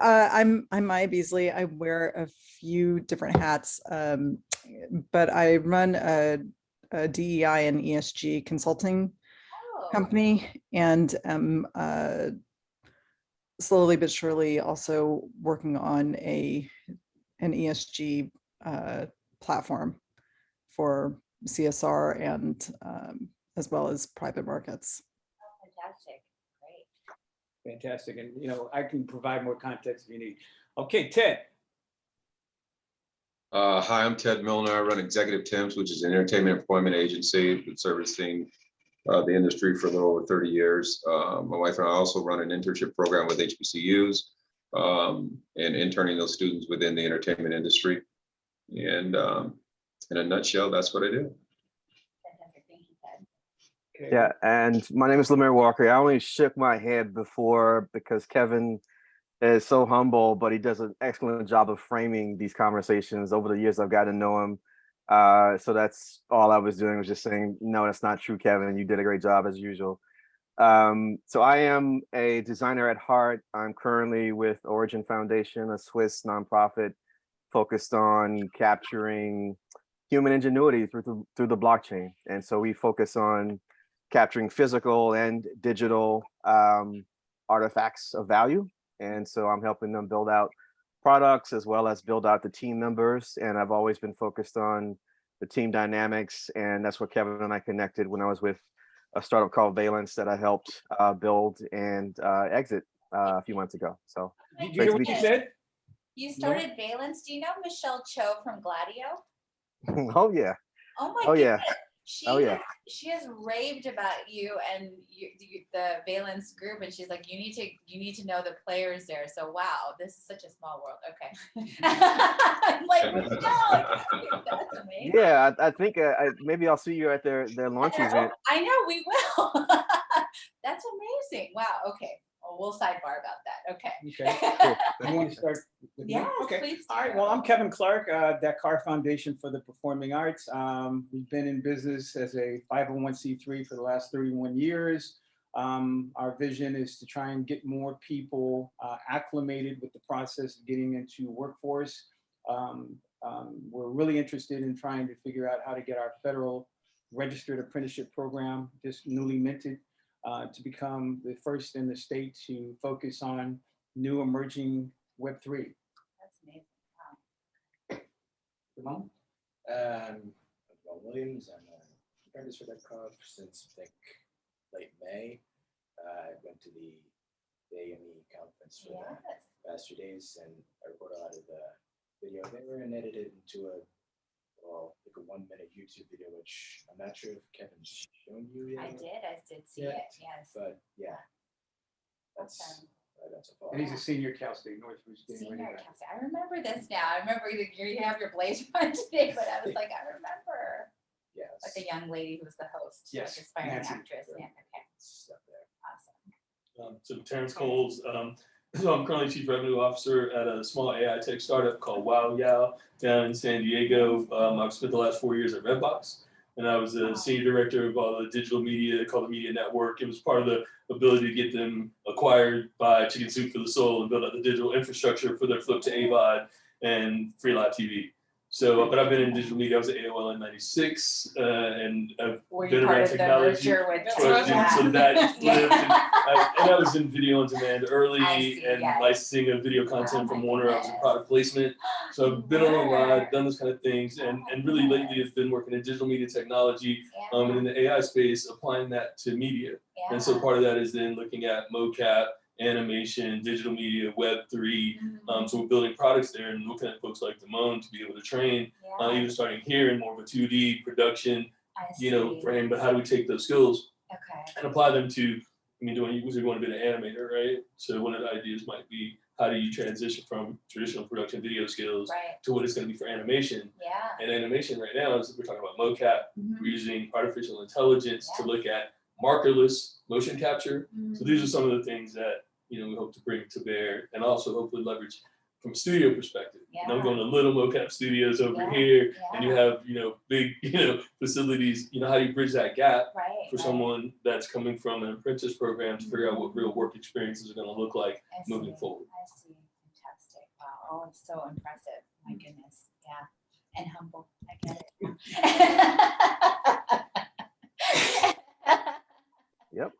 I'm Maya Beasley. I wear a few different hats, but I run a DEI and ESG consulting company, and slowly but surely also working on an ESG platform for CSR and as well as private markets. Fantastic. Great. Fantastic. And, I can provide more context if you need. Okay, Ted. Hi, I'm Ted Milner. I run Executive Temps, which is an entertainment employment agency. Been servicing the industry for a little over 30 years. My wife and I also run an internship program with HBCUs and interning those students within the entertainment industry. And in a nutshell, that's what I do. Fantastic. Thank you, Ted. Okay. Yeah, and my name is Lemire Walker. I only shook my head before because Kevin is so humble, but he does an excellent job of framing these conversations. Over the years, I've gotten to know him. So that's all I was doing, was just saying, no, that's not true, Kevin. You did a great job as usual. So I am a designer at heart. I'm currently with Origin Foundation, a Swiss nonprofit focused on capturing human ingenuity through the blockchain. And so we focus on capturing physical and digital artifacts of value. And so I'm helping them build out products as well as build out the team members. And I've always been focused on the team dynamics. And that's what Kevin and I connected when I was with a startup called Valence that I helped build and exit a few months ago. So Did you hear what you said? You started Valence. Do you know Michelle Cho from Gladio? oh yeah. Oh my Oh, yeah. goodness. She has raved about you and the Valence group, and she's like, you need to know the players there. So wow, this is such a small world. Okay. I'm like, Michelle, that's amazing. Yeah, I think maybe I'll see you at their launch event. I know we will. That's amazing. Wow. Okay. Well, we'll sidebar about that. Okay. Okay. You want to start with me? Yes, Okay. please do. All right. Well, I'm Kevin Clark, Dakar Foundation for the Performing Arts. We've been in business as a 501c3 for the last 31 years. Our vision is to try and get more people acclimated with the process of getting into workforce. We're really interested in trying to figure out how to get our federal registered apprenticeship program, just newly minted, to become the first in the state to focus on new emerging Web3. That's amazing. Wow. Ramon? Well, Williams, I'm an apprentice for Dakar since I think late May. I went to the AME conference for the past 2 days, and I recorded a lot of the video there and edited into a 1-minute YouTube video, which I'm not sure if Kevin's shown you yet. I did see it. Yes. But yeah, that's Awesome. that's a fall. And he's a senior Cal State Northridge. Senior Cassie. I remember this now. I remember you have your blazer on today, but I was like, I remember. Yes. Like the young lady who was the host, Yes, like aspiring Nancy. actress. Yeah. Okay. Stuff there. Awesome. So Terrence Coles, so I'm currently Chief Revenue Officer at a small AI tech startup called Wow Yow down in San Diego. I've spent the last 4 years at Redbox, and I was a senior director of all the digital media called the Media Network. It was part of the ability to get them acquired by Chicken Soup for the Soul and build out the digital infrastructure for their flip to AVOD and free live TV. So, but I've been in digital media. I was at AOL in '96, and I've been around technology. The merger with So that flipped, and I was in video on demand early and licensing of video content from Warner. I was in product placement. So I've been on a lot, done those kind of things, and really lately it's been working in digital media technology and in the AI space, applying that to media. And so part of that is then looking at mocap, animation, digital media, Web3. So we're building products there and looking at folks like Damone to be able to train, even starting here in more of a 2D production, frame, but how do we take those skills and apply them to, you want to be an animator, right? So one of the ideas might be, how do you transition from traditional production video skills to what it's going to be for animation? And animation right now is, we're talking about mocap, we're using artificial intelligence to look at markerless motion capture. So these are some of the things that we hope to bring to bear, and also hopefully leverage from a studio perspective. I'm going to little mocap studios over here, and you have big facilities. How do you bridge that gap for someone that's coming from an apprentice program to figure out what real work experiences are going to look like moving forward? I see. all so impressive. My goodness. Yeah. And humble. I get it. Yep.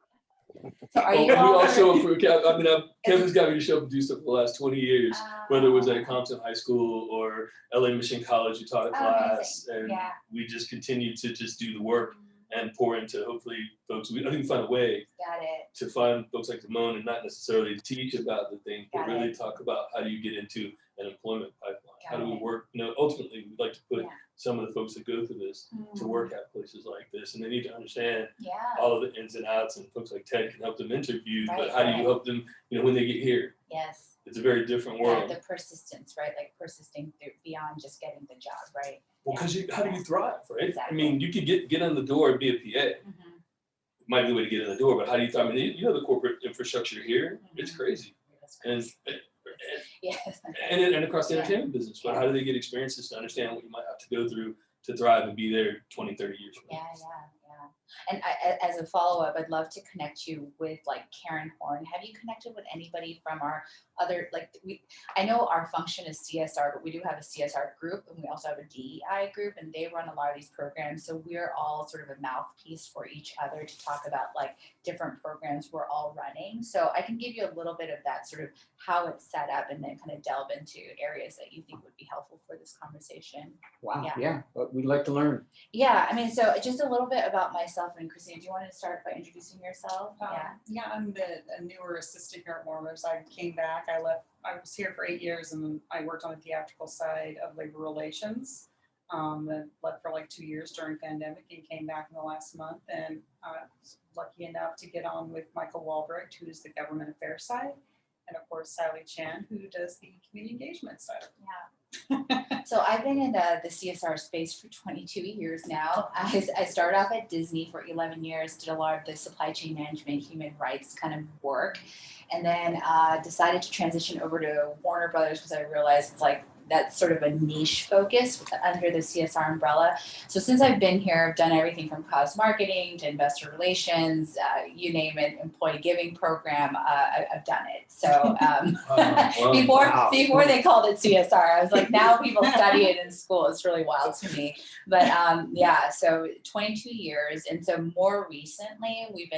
So are Oh, you and we all also, for- Kevin's got me to show up and do stuff for the last 20 years, whether it was Oh. at Compton High School or LA Mission College, you taught a Oh, class, amazing. and Yeah. we just continue to just do the work and pour into hopefully folks. I think we find a way Got it. to find folks like Damone and not necessarily teach about the thing, but Got really it. talk about how do you get into an employment pipeline? How Got do we it. work? Ultimately, we'd like to put Yeah. some of the folks that go through this to work at places like this, and they need to understand Yeah. all of the ins and outs, and folks like Ted can help them interview, Right, but how do you right. help them, when they get here? Yes. It's a very different Yeah, world. the persistence, right? Like persisting through beyond just getting the job, right? Well, because how do you thrive, right? Exactly. I mean, you could get in the door and be a PA. Mhm. Might be the way to get in the door, but how do you thrive? I mean, the corporate infrastructure here, it's Mhm. crazy. That's And crazy. Yes. and across the Yeah. entertainment business, but how do they get experiences to understand what you might have to go through to thrive and be there 20, 30 years from now? Yeah. And as a follow-up, I'd love to connect you with like Karen Horn. Have you connected with anybody from our other, I know our function is CSR, but we do have a CSR group and we also have a DEI group, and they run a lot of these programs. So we're all sort of a mouthpiece for each other to talk about like different programs we're all running. So I can give you a little bit of that sort of how it's set up and then kind of delve into areas that you think would be helpful for this conversation. Wow, Yeah. yeah, but we'd like to learn. Yeah, I mean, so just a little bit about myself and Christine. Do you want to start by introducing yourself? Yeah, I'm a newer assistant here at Warner's. I came back, I was here for 8 years and then I worked on the theatrical side of labor relations. And left for like 2 years during pandemic and came back in the last month, and I was lucky enough to get on with Michael Walbrecht, who's the government affairs side, and of course Sally Chan, who does the community engagement side. Yeah. So I've been in the CSR space for 22 years now. I started off at Disney for 11 years, did a lot of the supply chain management, human rights kind of work, and then decided to transition over to Warner Brothers because I realized it's like that's sort of a niche focus under the CSR umbrella. So since I've been here, I've done everything from cause marketing to investor relations, you name it, employee giving program, I've done it. So before they called it CSR, I was like, now people study it in school. It's really wild to me. But yeah, so 22 years. And so more recently, we've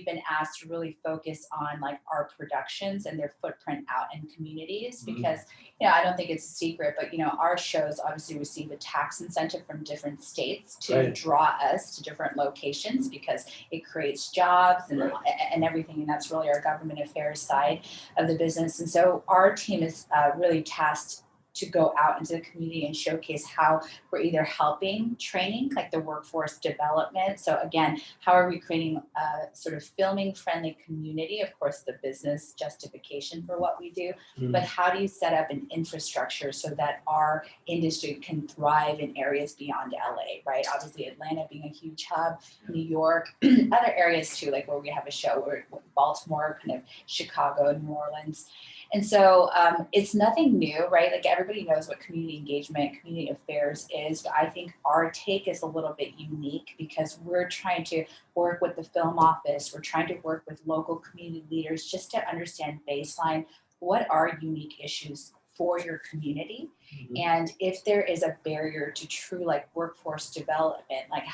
been asked to really focus on like our productions and their footprint out in communities because, I don't think it's a secret, but our shows obviously receive a tax incentive from different states to draw us to different locations because it creates jobs and everything. And that's really our government affairs side of the business. And so our team is really tasked to go out into the community and showcase how we're either helping training, like the workforce development. So again, how are we creating a sort of filming friendly community? Of course, the business justification for what we do, but how do you set up an infrastructure so that our industry can thrive in areas beyond LA, right? Obviously Atlanta being a huge hub, New York, other areas too, like where we have a show, or Baltimore, kind of Chicago, New Orleans. And so it's nothing new, right? Like everybody knows what community engagement, community affairs is, but I think our take is a little bit unique because we're trying to work with the film office. We're trying to work with local community leaders just to understand baseline, what are unique issues for your community? And if there is a barrier to true like workforce development, like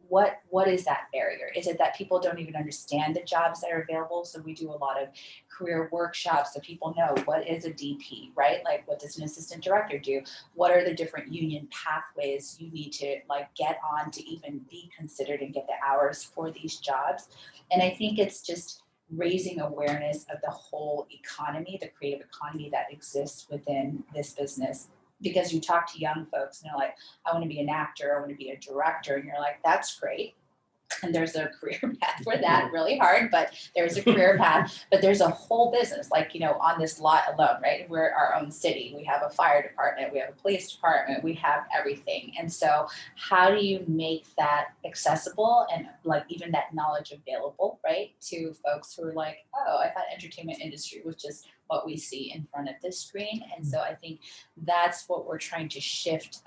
what is that barrier? Is it that people don't even understand the jobs that are available? So we do a lot of career workshops so people know what is a DP, right? Like what does an assistant director do? What are the different union pathways you need to like get on to even be considered and get the hours for these jobs? And I think it's just raising awareness of the whole economy, the creative economy that exists within this business. Because you talk to young folks and they're like, I want to be an actor, I want to be a director. And you're like, that's great. And there's a career path for that, really hard, but there's a career path, but there's a whole business, like, on this lot alone, right? We're our own city. We have a fire department, we have a police department, we have everything. And so how do you make that accessible and like even that knowledge available, right? To folks who are like, oh, I thought entertainment industry was just what we see in front of this screen. And so I think that's what we're trying to shift.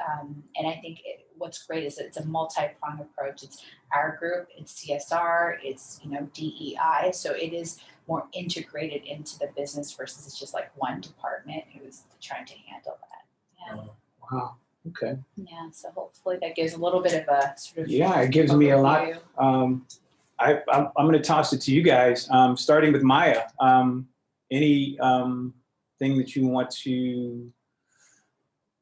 And I think what's great is that it's a multi-pronged approach. It's our group, it's CSR, it's DEI. So it is more integrated into the business versus it's just like one department who's trying to handle that. Yeah. Wow, okay. Yeah, so hopefully that gives a little bit of a sort of. Yeah, it gives me a lot. overview. I'm going to toss it to you guys, starting with Maya. Any thing that you want to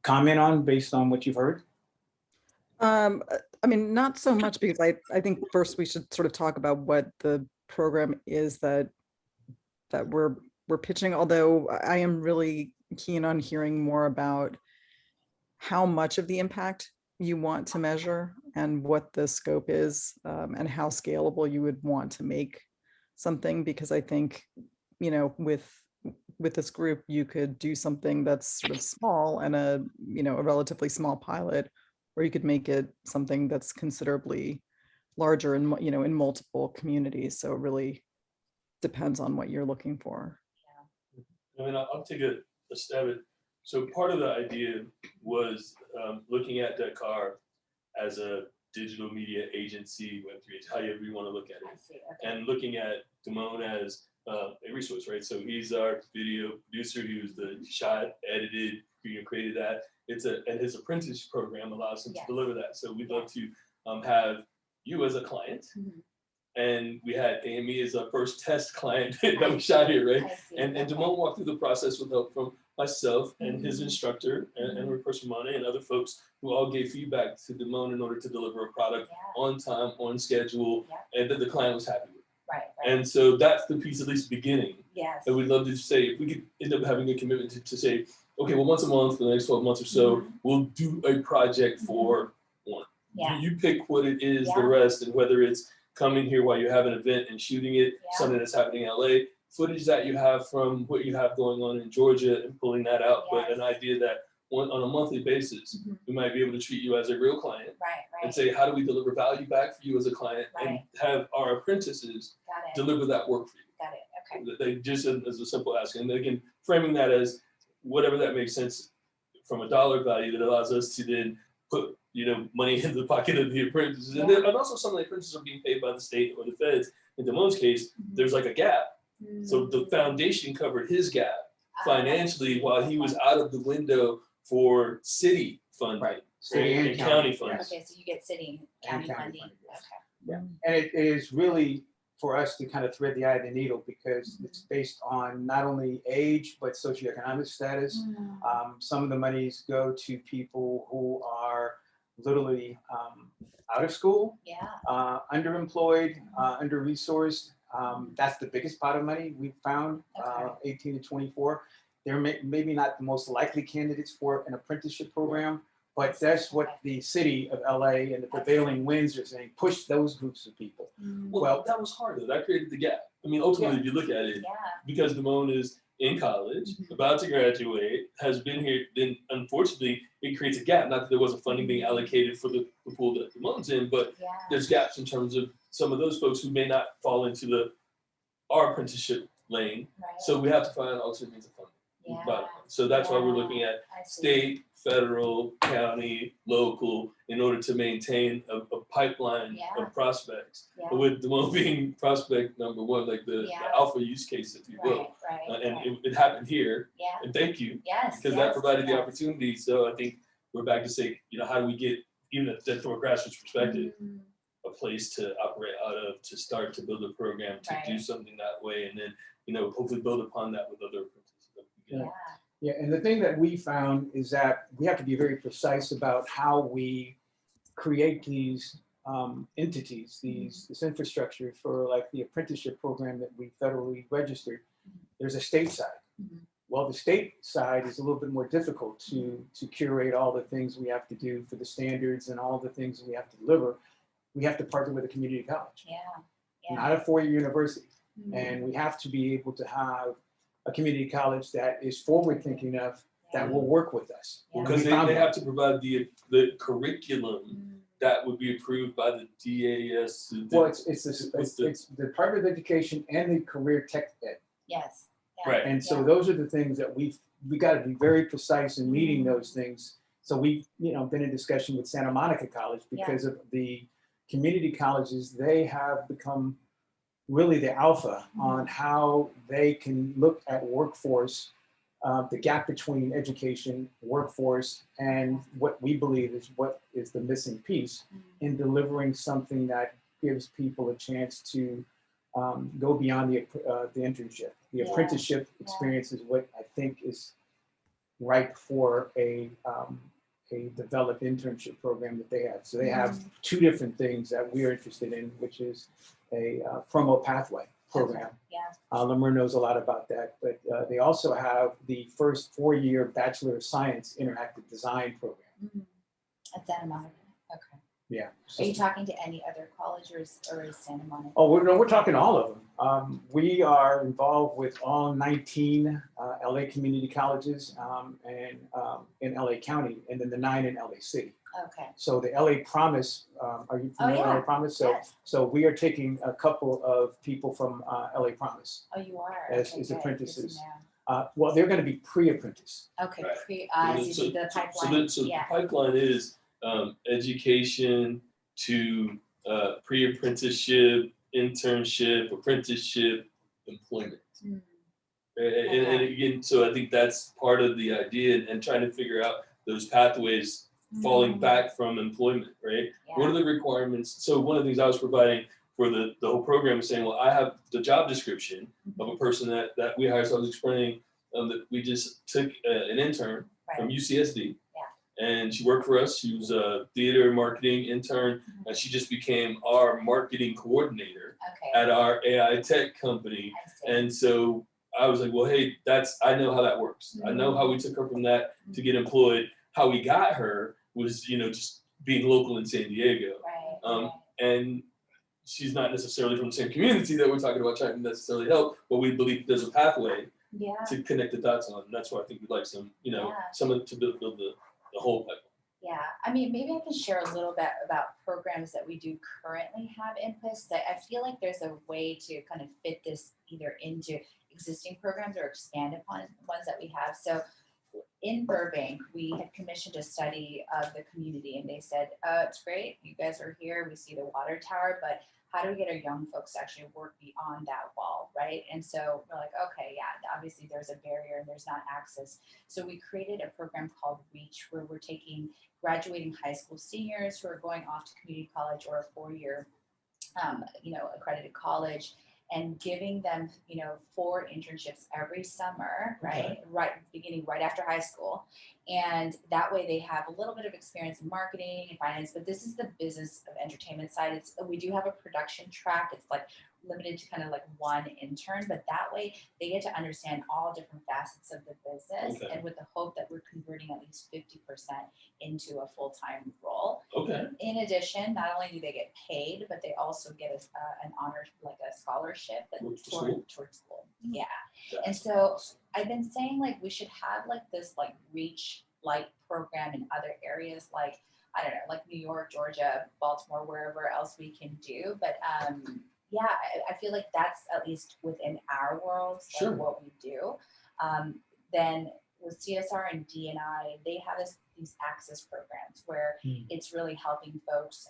comment on based on what you've heard? I mean, not so much, because I think first we should sort of talk about what the program is that we're pitching, although I am really keen on hearing more about how much of the impact you want to measure and what the scope is, and how scalable you would want to make something, because I think, you know, with this group, you could do something that's sort of small and a relatively small pilot, or you could make it something that's considerably larger in multiple communities. So it really depends on what you're looking for. I mean, I'll take a stab at. So part of the idea was looking at Dakar as a digital media agency, Web3, however you want to look at it, Okay. and looking at Damone as a resource, right? So he's our video producer. He was the shot, edited, created that. And his apprentice program allows him to deliver that. So we'd love to have you as a client. Mhm. And we had Amy as our first test client that we shot here, right? I see. And Okay. Damone walked through the process with help from myself and his instructor and Rupert Simone and other folks who all gave feedback to Damone in order to deliver a product on time, on schedule, and that the client was happy with. Right. And so that's the piece, at least beginning. Yes. And we'd love to say, if we could end up having a commitment to say, okay, well, once a month for the next 12 months or so, we'll do a project for one. Yeah. You pick what it is, the Yeah. rest, and whether it's coming here while you have an event and shooting it, something that's happening in LA, footage that you have from what you have going on in Georgia and pulling that out, but an idea that on a monthly basis, we might be able to treat you as a real client and say, how do we deliver value back for you as a client and have our apprentices deliver that work for you. Got it. Okay. They just as a simple ask. And again, framing that as whatever that makes sense from a dollar value that allows us to then put money in the pocket of the apprentices. And then and also some of the apprentices are being paid by the state or the feds. In Damone's case, there's like a gap. So the foundation covered his gap financially while he was out of the window for city funding, City and county funds. Okay, so you get city and county funding. yes. Okay. Yeah, and it is really for us to kind of thread the eye of the needle, because it's based on not only age, but socioeconomic status. Some of the monies go to people who are literally out of school, underemployed, under-resourced. That's the biggest pot of money we've found, 18 to 24. They're maybe not the most likely candidates for an apprenticeship program, but that's what the city of LA and the prevailing winds are saying, push those groups of people. Well, that was hard though. That created the gap. I mean, ultimately, if you look at it, because Damone is in college, about to graduate, has been here, then unfortunately, it creates a gap. Not that there wasn't funding being allocated for the pool that Damone's in, but there's gaps in terms of some of those folks who may not fall into our apprenticeship lane. So we have to find alternate means of funding. So that's why we're looking at state, federal, county, local, in order to maintain a pipeline of prospects. But with Damone being prospect number one, like the alpha use case, if you will. And it happened here. And thank you. Because that provided the opportunity. So I think we're back to say, how do we get, even from a grassroots perspective, a place to operate out of, to start to build a program, to do something that way, and then, hopefully build upon that with other approaches. Yeah, and the thing that we found is that we have to be very precise about how we create these entities, this infrastructure for like the apprenticeship program that we federally registered. There's a state side. Well, the state side is a little bit more difficult to curate all the things we have to do for the standards and all the things we have to deliver. We have to partner with a community college, not a four-year university. And we have to be able to have a community college that is forward-thinking enough that will work with us. Because they have to provide the curriculum that would be approved by the DAS. Well, it's the Department of Education and the Career Tech Ed. Right. And so those are the things that we got to be very precise in meeting those things. So we've been in discussion with Santa Monica College because of the community colleges. They have become really the alpha on how they can look at workforce, the gap between education, workforce, and what we believe is the missing piece in delivering something that gives people a chance to go beyond the internship. The apprenticeship experience is what I think is ripe for a developed internship program that they have. So they have two different things that we are interested in, which is a promo pathway program. Lemur knows a lot about that, but they also have the first 4-year Bachelor of Science interactive design program. At Santa Monica. Okay. Yeah. Are you talking to any other college or is Santa Monica? Oh, we're talking to all of them. We are involved with all 19 LA community colleges and in LA County, and then the 9 in LA City. Okay. So the LA Promise, are you familiar with LA Promise? So, yes. So we are taking a couple of people from LA Promise Oh, you are? as Okay, apprentices. Well, they're going to be pre-apprentice. Okay, Right. so the pipeline. So the pipeline is education to pre-apprenticeship, internship, apprenticeship, employment. And again, so I think that's part of the idea and trying to figure out those pathways falling back from employment, right? What are the requirements? So one of the things I was providing for the whole program is saying, well, I have the job description of a person that we hired. So I was explaining that we just took an intern from UCSD. And she worked for us. She was a theater marketing intern, and she just became our marketing coordinator at our AI tech company. And so I was like, well, hey, I know how that works. I know how we took her from that to get employed. How we got her was, just being local in San Diego. And she's not necessarily from the same community that we're talking about trying to necessarily help, but we believe there's a pathway to connect the dots on. And that's why I think we'd like some, someone to build the whole pipeline. Yeah, I mean, maybe I can share a little bit about programs that we do currently have in place. That I feel like there's a way to kind of fit this either into existing programs or expand upon ones that we have. So in Burbank, we had commissioned a study of the community, and they said, it's great, you guys are here, we see the water tower, but how do we get our young folks to actually work beyond that wall, right? And so we're like, okay, yeah, obviously there's a barrier and there's not access. So we created a program called REACH, where we're taking graduating high school seniors who are going off to community college or a 4-year, accredited college, and giving them, 4 internships every summer, right? Beginning right after high school. And that way they have a little bit of experience in marketing and finance, but this is the business of entertainment side. We do have a production track. It's like limited to kind of like 1 intern, but that way they get to understand all different facets of the business, and with the hope that we're converting at least 50% into a full-time role. In addition, not only do they get paid, but they also get an honor, like a scholarship towards school. Yeah. And so I've been saying like we should have like this like REACH like program in other areas, like I don't know, like New York, Georgia, Baltimore, wherever else we can do. But yeah, I feel like that's at least within our world, like what we do. Then with CSR and D&I, they have these access programs where it's really helping folks,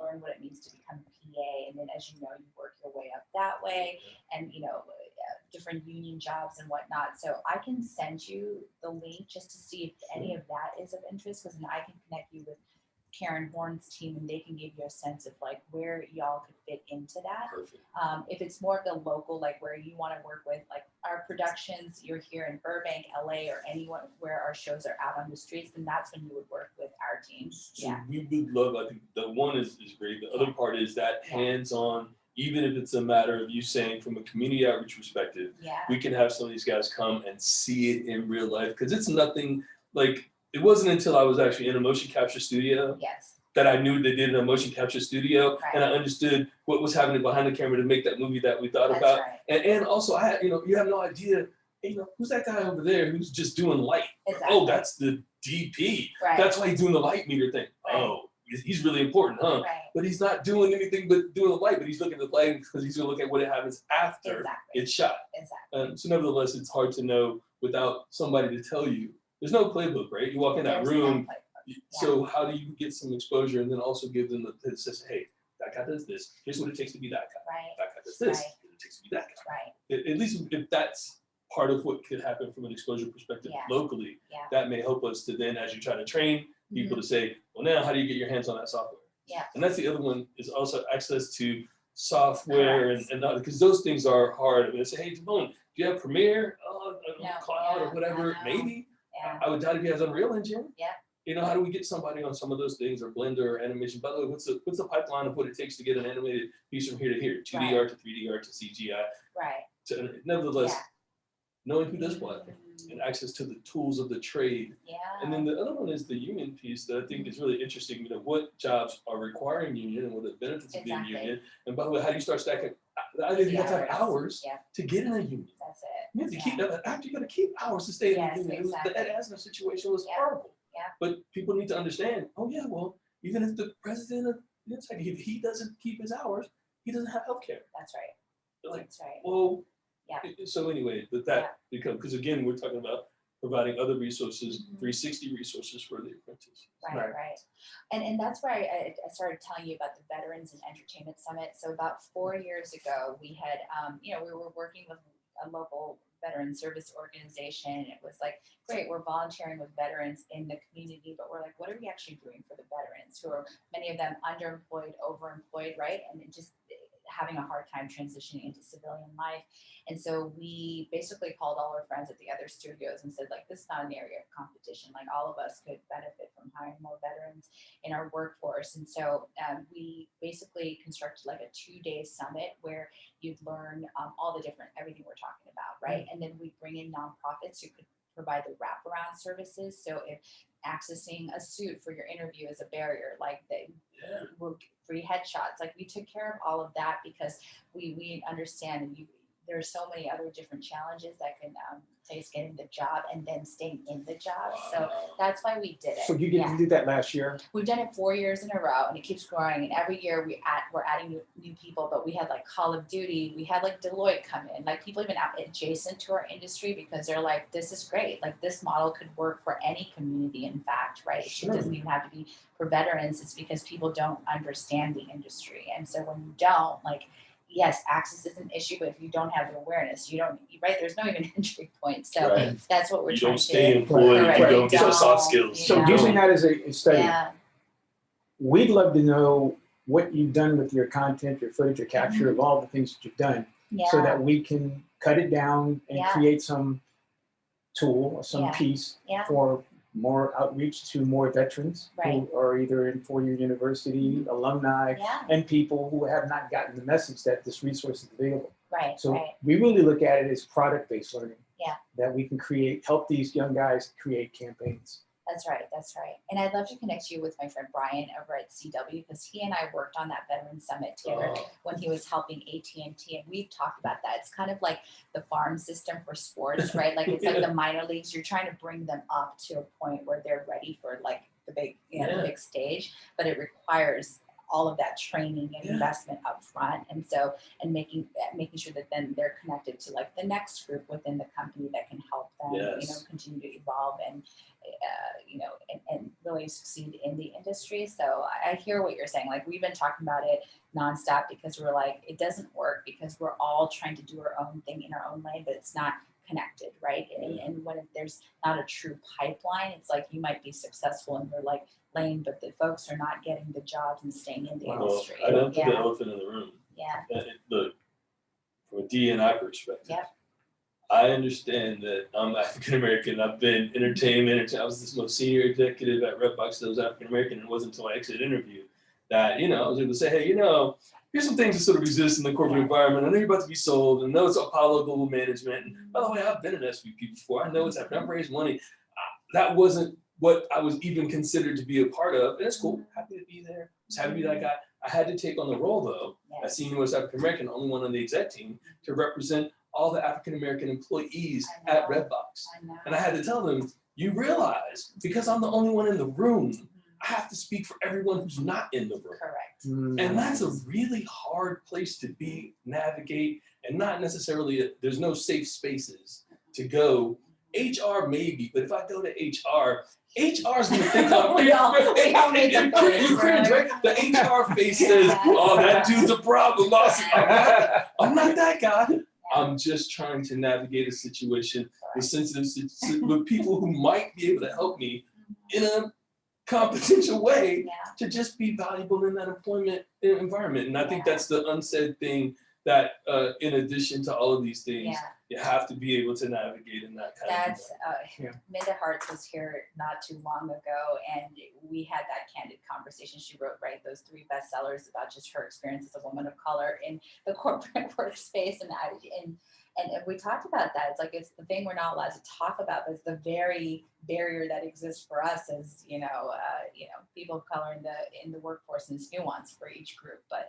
learn what it means to become a PA. And then, as you know, you work your way up that way, and different union jobs and whatnot. So I can send you the link just to see if any of that is of interest, because then I can connect you with Karen Horn's team, and they can give you a sense of like where y'all could fit into that. If it's more of the local, like where you want to work with like our productions, you're here in Burbank, LA, or anyone where our shows are out on the streets, then that's when you would work with our team. So we would love, I think the one is great. The other part is that hands-on, even if it's a matter of you saying from a community outreach perspective, we can have some of these guys come and see it in real life, because it's nothing like. It wasn't until I was actually in a motion capture studio that I knew they did a motion capture studio, and I understood what was happening behind the camera to make that movie that we thought about. And also, I had, you have no idea, who's that guy over there who's just doing light? Oh, that's the DP. That's why he's doing the light meter thing. Oh, he's really important, huh? But he's not doing anything but doing the light, but he's looking at the light because he's going to look at what happens after it's shot. So nevertheless, it's hard to know without somebody to tell you. There's no playbook, right? You walk in that room, so how do you get some exposure and then also give them the sense, hey, that guy does this. Here's what it takes to be that guy. Right. That guy does this. Right. Here's what it takes to be that guy. Right. At least if that's part of what could happen from an exposure perspective Yeah. locally, Yeah. that may help us to then, as you try to train people to say, well, now how do you get your hands on that software? Yeah. And that's the other one, is also access to software Correct. and because those things are hard. I mean, they say, hey, Damone, do you have Premiere, No, Cloud, yeah, or whatever? I know. Maybe. Yeah. I would doubt if he has Unreal Engine. Yeah. You know, how do we get somebody on some of those things, or Blender or animation? By the way, what's the pipeline of what it takes to get an animated piece from here to here? 2D Right. art to 3D art to CGI. Right. Nevertheless, Yeah. knowing who does what and access to the tools of the trade. Yeah. And then the other one is the union piece that I think is really interesting. You know, what jobs are requiring union and what are the benefits of being Exactly. union? And by the way, how do you start stacking? I think you have to have hours Yeah. to get in a union. That's it. You have to Yeah. keep that. After you got to keep hours to stay in Yes, the union. exactly. The Ed Asner situation was Yeah. horrible. Yeah. But people need to understand. Oh yeah, well, even if the president of if he doesn't keep his hours, he doesn't have health care. That's right. Like, That's right. well, Yeah. So anyway, because again, we're talking about providing other resources, 360 resources for the apprentice. Right, right. And that's where I started telling you about the Veterans and Entertainment Summit. So about 4 years ago, we had, we were working with a local veteran service organization. It was like, great, we're volunteering with veterans in the community, but we're like, what are we actually doing for the veterans who are, many of them underemployed, overemployed, right? And just having a hard time transitioning into civilian life. And so we basically called all our friends at the other studios and said, like, this is not an area of competition. Like, all of us could benefit from hiring more veterans in our workforce. And so we basically constructed like a 2-day summit where you'd learn all the different, everything we're talking about, right? And then we bring in nonprofits who could provide the wraparound services. So if accessing a suit for your interview is a barrier, like we're free headshots, like we took care of all of that because we understand and there are so many other different challenges that can face getting the job and then staying in the job. So that's why we did it. So you did that last year? We've done it 4 years in a row and it keeps growing. And every year we're adding new people, but we had like Call of Duty, we had like Deloitte come in, like people even out adjacent to our industry because they're like, this is great. Like this model could work for any community, in fact, right? Sure. It doesn't even have to be for veterans. It's because people don't understand the industry. And so when you don't, like, yes, access is an issue, but if you don't have the awareness, you don't, right? There's no even entry point. So Right. that's what we're You trying don't to stay do. employed Correct. if you You don't get those soft don't, skills. you So know. using that as a study, Yeah. we'd love to know what you've done with your content, your footage, your capture of all the things that you've done, Yeah. so that we can cut it down and Yeah. create some tool, some Yeah. piece Yeah. for more outreach to more veterans Right. who are either in four-year university, alumni, Yeah. and people who have not gotten the message that this resource is available. Right. So Right. we really look at it as product-based learning. Yeah. That we can help these young guys create campaigns. That's right. That's right. And I'd love to connect you with my friend Brian over at CW because he and I worked on that Veteran Summit together when he was helping AT&T, and we've talked about that. It's kind of like the farm system for sports, right? Like it's like the minor leagues. You're trying to bring them up to a point where they're ready for like the big, the big stage, but it requires all of that training and investment up front. And so, and making sure that then they're connected to like the next group within the company that can help them, continue to evolve and, and really succeed in the industry. So I hear what you're saying. Like we've been talking about it nonstop because we're like, it doesn't work because we're all trying to do our own thing in our own lane, but it's not connected, right? And when there's not a true pipeline, it's like you might be successful in your like lane, but the folks are not getting the jobs and staying in the industry. I don't think the elephant in the room. Yeah. Look, from a DNI perspective, Yeah. I understand that I'm African American. I've been entertainment. I was the most senior executive at Redbox that was African American, and it wasn't until I exited interview that I was able to say, hey, here's some things that sort of exist in the corporate environment. I know you're about to be sold, and I know it's Apollo Global Management. And by the way, I've been an SVP before. I know what's happening. I've raised money. That wasn't what I was even considered to be a part of. And it's cool. Happy to be there. I was happy to be that guy. I had to take on the role, though, as senior West African American, only one on the exec team, to represent all the African American employees at Redbox. And I had to tell them, you realize, because I'm the only one in the room, I have to speak for everyone who's not in the room. Correct. And that's a really hard place to be, navigate, and not necessarily, there's no safe spaces to go HR maybe, but if I go to HR is gonna think I'm We all need the face, you cringe, right? The HR face says, oh, that dude's a problem. I'm not that guy. I'm just trying to navigate a situation with with people who might be able to help me in a confidential way to just be valuable in that employment environment. And I think that's the unsaid thing that in addition to all of these things, you have to be able to navigate in that kind of Minda Hartz was here not too long ago, and we had that candid conversation. She wrote those 3 bestsellers about just her experience as a woman of color in the corporate workspace, and we talked about that. It's like it's the thing we're not allowed to talk about, but it's the very barrier that exists for us as people of color in the workforce, and it's nuanced for each group. But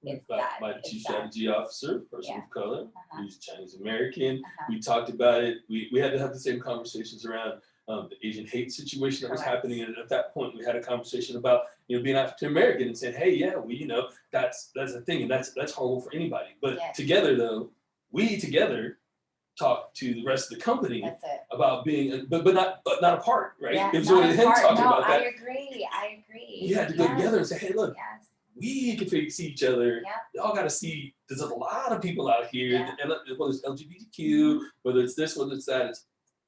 it's that. My chief strategy officer, person of color, he's Chinese American. We talked about it. We had to have the same conversations around the Asian hate situation that was happening. And at that point, we had a conversation about being African American and saying, hey, that's a thing, and that's horrible for anybody. But together, though, we together talk to the rest of the company about being, but not apart, right? Yeah, it was only him talking about that. I agree. We had to go together and say, hey, look. We can see each other. We all got to see. There's a lot of people out here, and whether it's LGBTQ, whether it's this, whether it's that, it's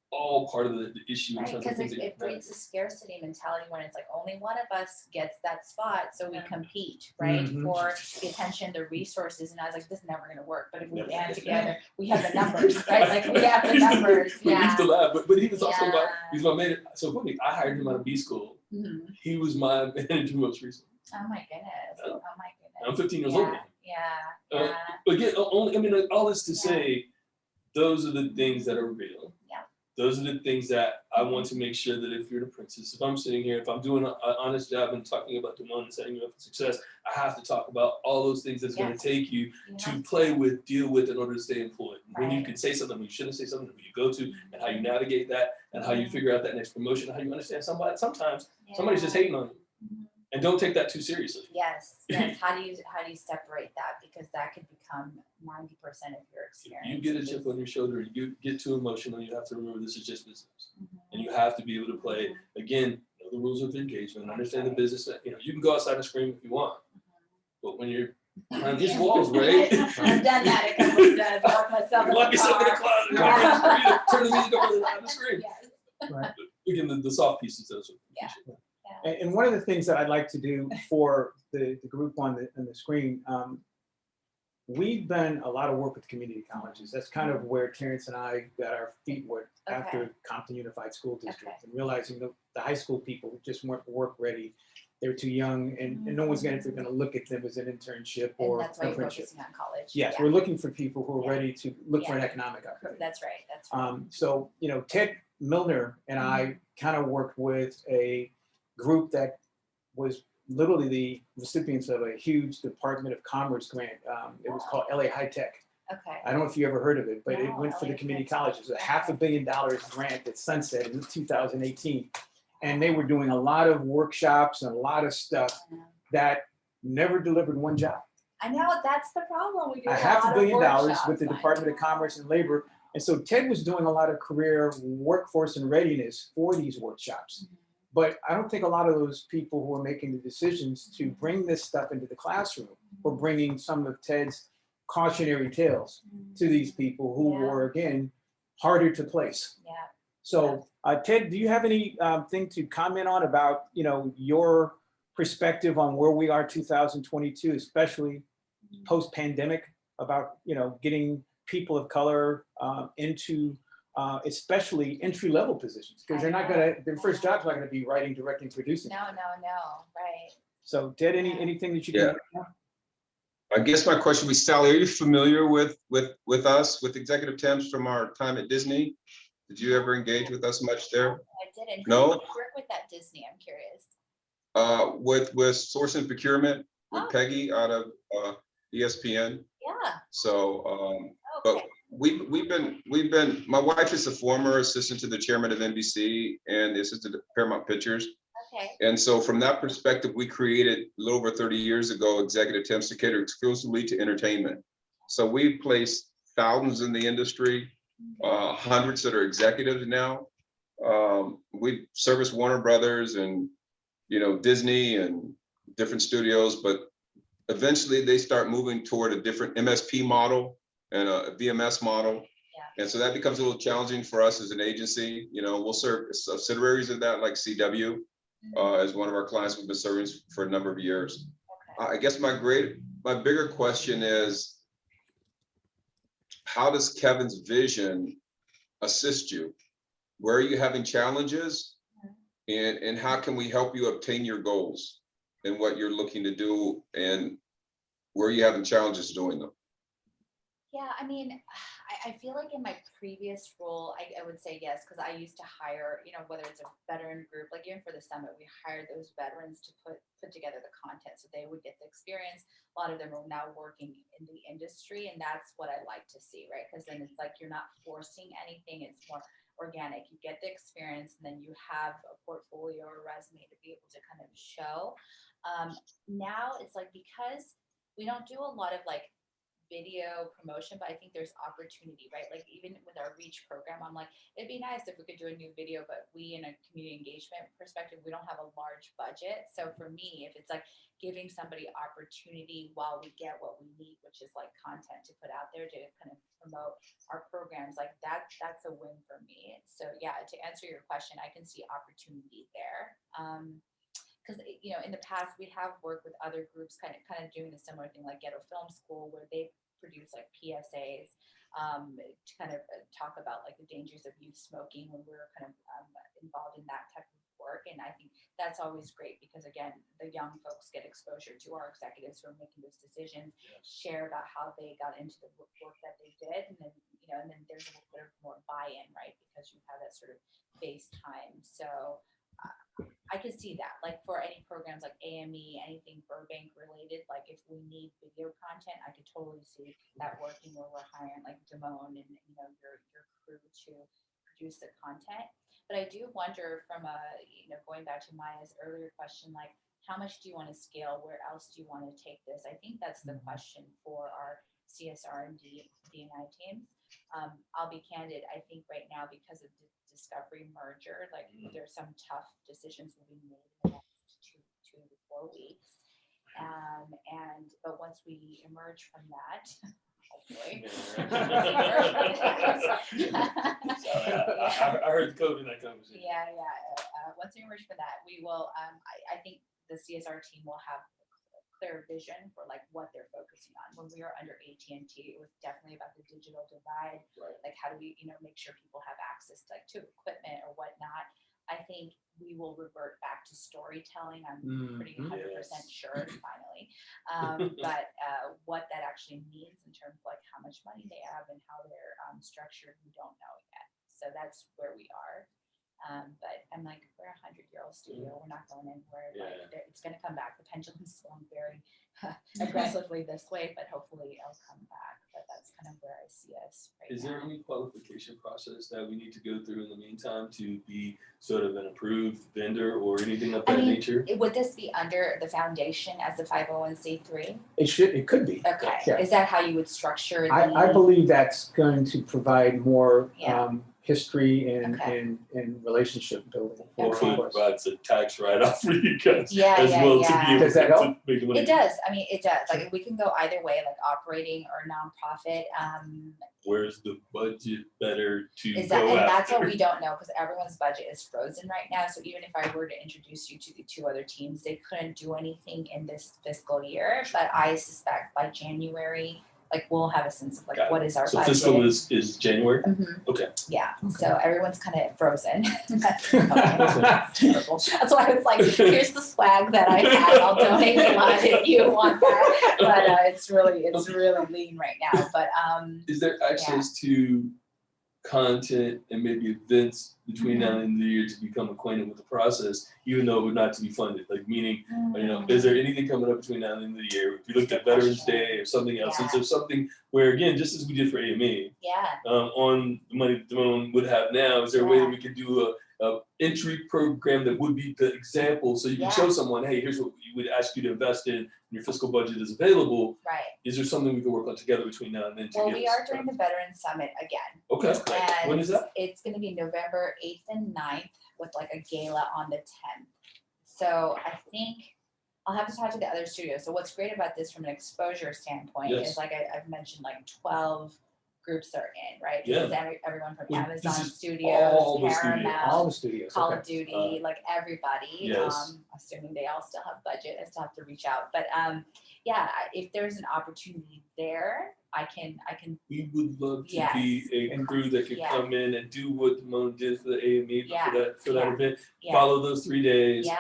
all part of the issue. Because it breeds a scarcity mentality when it's like only one of us gets that spot, so we compete, right, for the attention, the resources. And I was like, this is never going to work. But if we band together, we have the numbers, right? Like we have the numbers. We used to laugh, but he was also he's my man. So funny. I hired him out of B school. He was my manager most recently. Oh my goodness! I'm 15 years old. Yeah. But again, all this to say, those are the things that are real. Those are the things that I want to make sure that if you're the princess, if I'm sitting here, if I'm doing an honest job and talking about Damone and setting you up for success, I have to talk about all those things that's going to take you to play with, deal with in order to stay employed. When you can say something, when you shouldn't say something, who you go to, and how you navigate that, and how you figure out that next promotion, how you understand sometimes somebody's just hating on you. And don't take that too seriously. Yes. How do you separate that? Because that could become 90% of your experience. You get a chip on your shoulder, you get too emotional, you have to remember this is just business. And you have to be able to play, again, know the rules of engagement, understand the business. You can go outside and scream if you want. But when you're behind these walls, right? I've done that a couple of times. Lock yourself in the closet, turn the music over and scream. Right. Again, the soft pieces, those are And one of the things that I'd like to do for the group on the screen, we've done a lot of work with community colleges. That's kind of where Terrence and I got our feet wet after Compton Unified School District, and realizing the high school people just weren't work ready. They were too young, and no one's going to look at them as an internship or that's why you're focusing on college. Yes, we're looking for people who are ready to look for an economic opportunity. That's right. So, Ted Milner and I kind of worked with a group that was literally the recipients of a huge Department of Commerce grant. It was called LA High Tech. Okay. I don't know if you ever heard of it, but it went for the community colleges. It was a $500 million grant that sunset in 2018. And they were doing a lot of workshops and a lot of stuff that never delivered one job. I know, that's the problem. We do $500 million with the Department of Commerce and Labor. And so Ted was doing a lot of career workforce and readiness for these workshops. But I don't think a lot of those people who are making the decisions to bring this stuff into the classroom were bringing some of Ted's cautionary tales to these people who were, again, harder to place. So Ted, do you have any thing to comment on about, your perspective on where we are 2022, especially post-pandemic, about, getting people of color into especially entry-level positions, because their first job's not gonna be writing, directing, producing. No, right. So Ted, anything that you can? I guess my question would be, Sally, are you familiar with us, with Executive Temps from our time at Disney? Did you ever engage with us much there? I didn't. No? Who did you work with at Disney? I'm curious. With source and procurement with Peggy out of ESPN. Yeah. So, but we've been. My wife is a former assistant to the chairman of NBC and the assistant to Paramount Pictures. Okay. And so, from that perspective, we created a little over 30 years ago Executive Temps to cater exclusively to entertainment. So we placed thousands in the industry. hundreds that are executives now. We service Warner Brothers and, Disney and different studios, but eventually they start moving toward a different MSP model and a VMS model. And so that becomes a little challenging for us as an agency. We'll serve subsidiaries of that, like CW, as one of our clients we've been serving for a number of years. I guess my bigger question is, how does Kevin's vision assist you? Where are you having challenges? And how can we help you obtain your goals and what you're looking to do, and where are you having challenges doing them? Yeah, I mean, I feel like in my previous role, I would say yes, because I used to hire, whether it's a veteran group, like even for the summit, we hired those veterans to put together the content so they would get the experience. A lot of them are now working in the industry, and that's what I like to see, right? Because then it's like you're not forcing anything, it's more organic. You get the experience, and then you have a portfolio or resume to be able to kind of show. Now it's like, because we don't do a lot of like video promotion, but I think there's opportunity, right? Like even with our reach program, I'm like, it'd be nice if we could do a new video, but we, in a community engagement perspective, we don't have a large budget. So for me, if it's like giving somebody opportunity while we get what we need, which is like content to put out there to kind of promote our programs, like that's a win for me. So yeah, to answer your question, I can see opportunity there. Because in the past we have worked with other groups kind of doing a similar thing, like Ghetto Film School, where they produce like PSAs to kind of talk about like the dangers of youth smoking when we're kind of involved in that type of work. And I think that's always great, because again, the young folks get exposure to our executives who are making those decisions, share about how they got into the work that they did, and then and then there's a little bit of more buy-in, right? Because you have that sort of base time. So I could see that, like for any programs like AME, anything Burbank related, like if we need video content, I could totally see that working, where we're hiring like Damone and your crew to produce the content. But I do wonder, from going back to Maya's earlier question, like how much do you want to scale? Where else do you want to take this? I think that's the question for our CSR and D&I teams. I'll be candid. I think right now, because of the Discovery merger, like there's some tough decisions will be made in the next 2 to 4 weeks. But once we emerge from that, hopefully. I heard the code in that conversation. Yeah. Once we emerge from that, we will. I think the CSR team will have clear vision for like what they're focusing on. When we were under AT&T, it was definitely about the digital divide. Right. Like how do we, make sure people have access to equipment or whatnot. I think we will revert back to storytelling. I'm pretty 100% sure finally. But what that actually means in terms of like how much money they have and how they're structured, we don't know yet. So that's where we are. But I'm like, we're a 100-year-old studio. We're not going anywhere. Yeah. Like, it's going to come back. The pendulum's swung very aggressively this way, but hopefully it'll come back. But that's kind of where I see us right now. Is there any qualification process that we need to go through in the meantime to be sort of an approved vendor or anything of that nature? Would this be under the foundation as a 501c3? It could be. Okay. Yeah. Is that how you would structure I believe that's going to provide more history and Okay. and relationship building. Hopefully it provides a tax write-off for you guys Yeah, as well yeah. to be able Does that help? to make the money. It does. I mean, it does. Like we can go either way, like operating or nonprofit. Where's the budget better to Is go that, and after? that's what we don't know, because everyone's budget is frozen right now. So even if I were to introduce you to the 2 other teams, they couldn't do anything in this fiscal year. But I suspect by January, like we'll have a sense of like what is our so budget. fiscal is January? Mm-hmm. Okay. Yeah. Okay. So everyone's kind of frozen. That's terrible. That's why I was like, here's the swag that I had. I'll donate a lot if you want that. But it's really lean right now. But is there access to content and maybe events between now and the end of the year to become acquainted with the process, even though it would not to be funded? Like meaning, is there anything coming up between now and the end of the year? If you looked at Veterans Day or something else, is there something where, again, just as we did for AME, on the money that Damone would have now, is there a way that we could do entry program that would be the example, so you can Yeah. show someone, hey, here's what we would ask you to invest in, and your fiscal budget is available. Right. Is there something we can work on together between now and then? To Well, get we us are doing the Veterans Summit again. Okay. And When is that? it's gonna be November 8th and 9th with like a gala on the 10th. So I think I'll have to talk to the other studios. So what's great about this from an exposure standpoint Yes. is like I've mentioned like 12 groups are in, right? Yeah. This is everyone from Well, this Amazon is Studios, all the studios. All Paramount, the studios. Call okay. of Duty, like everybody. Yes. Assuming they all still have budget, I still have to reach out. But yeah, if there's an opportunity there, I can. We would love to Yes. be a crew that could Yeah. come in and do what Timon did for the AME, but Yeah. for that Yeah. event. Yeah, Follow those 3 days, yeah,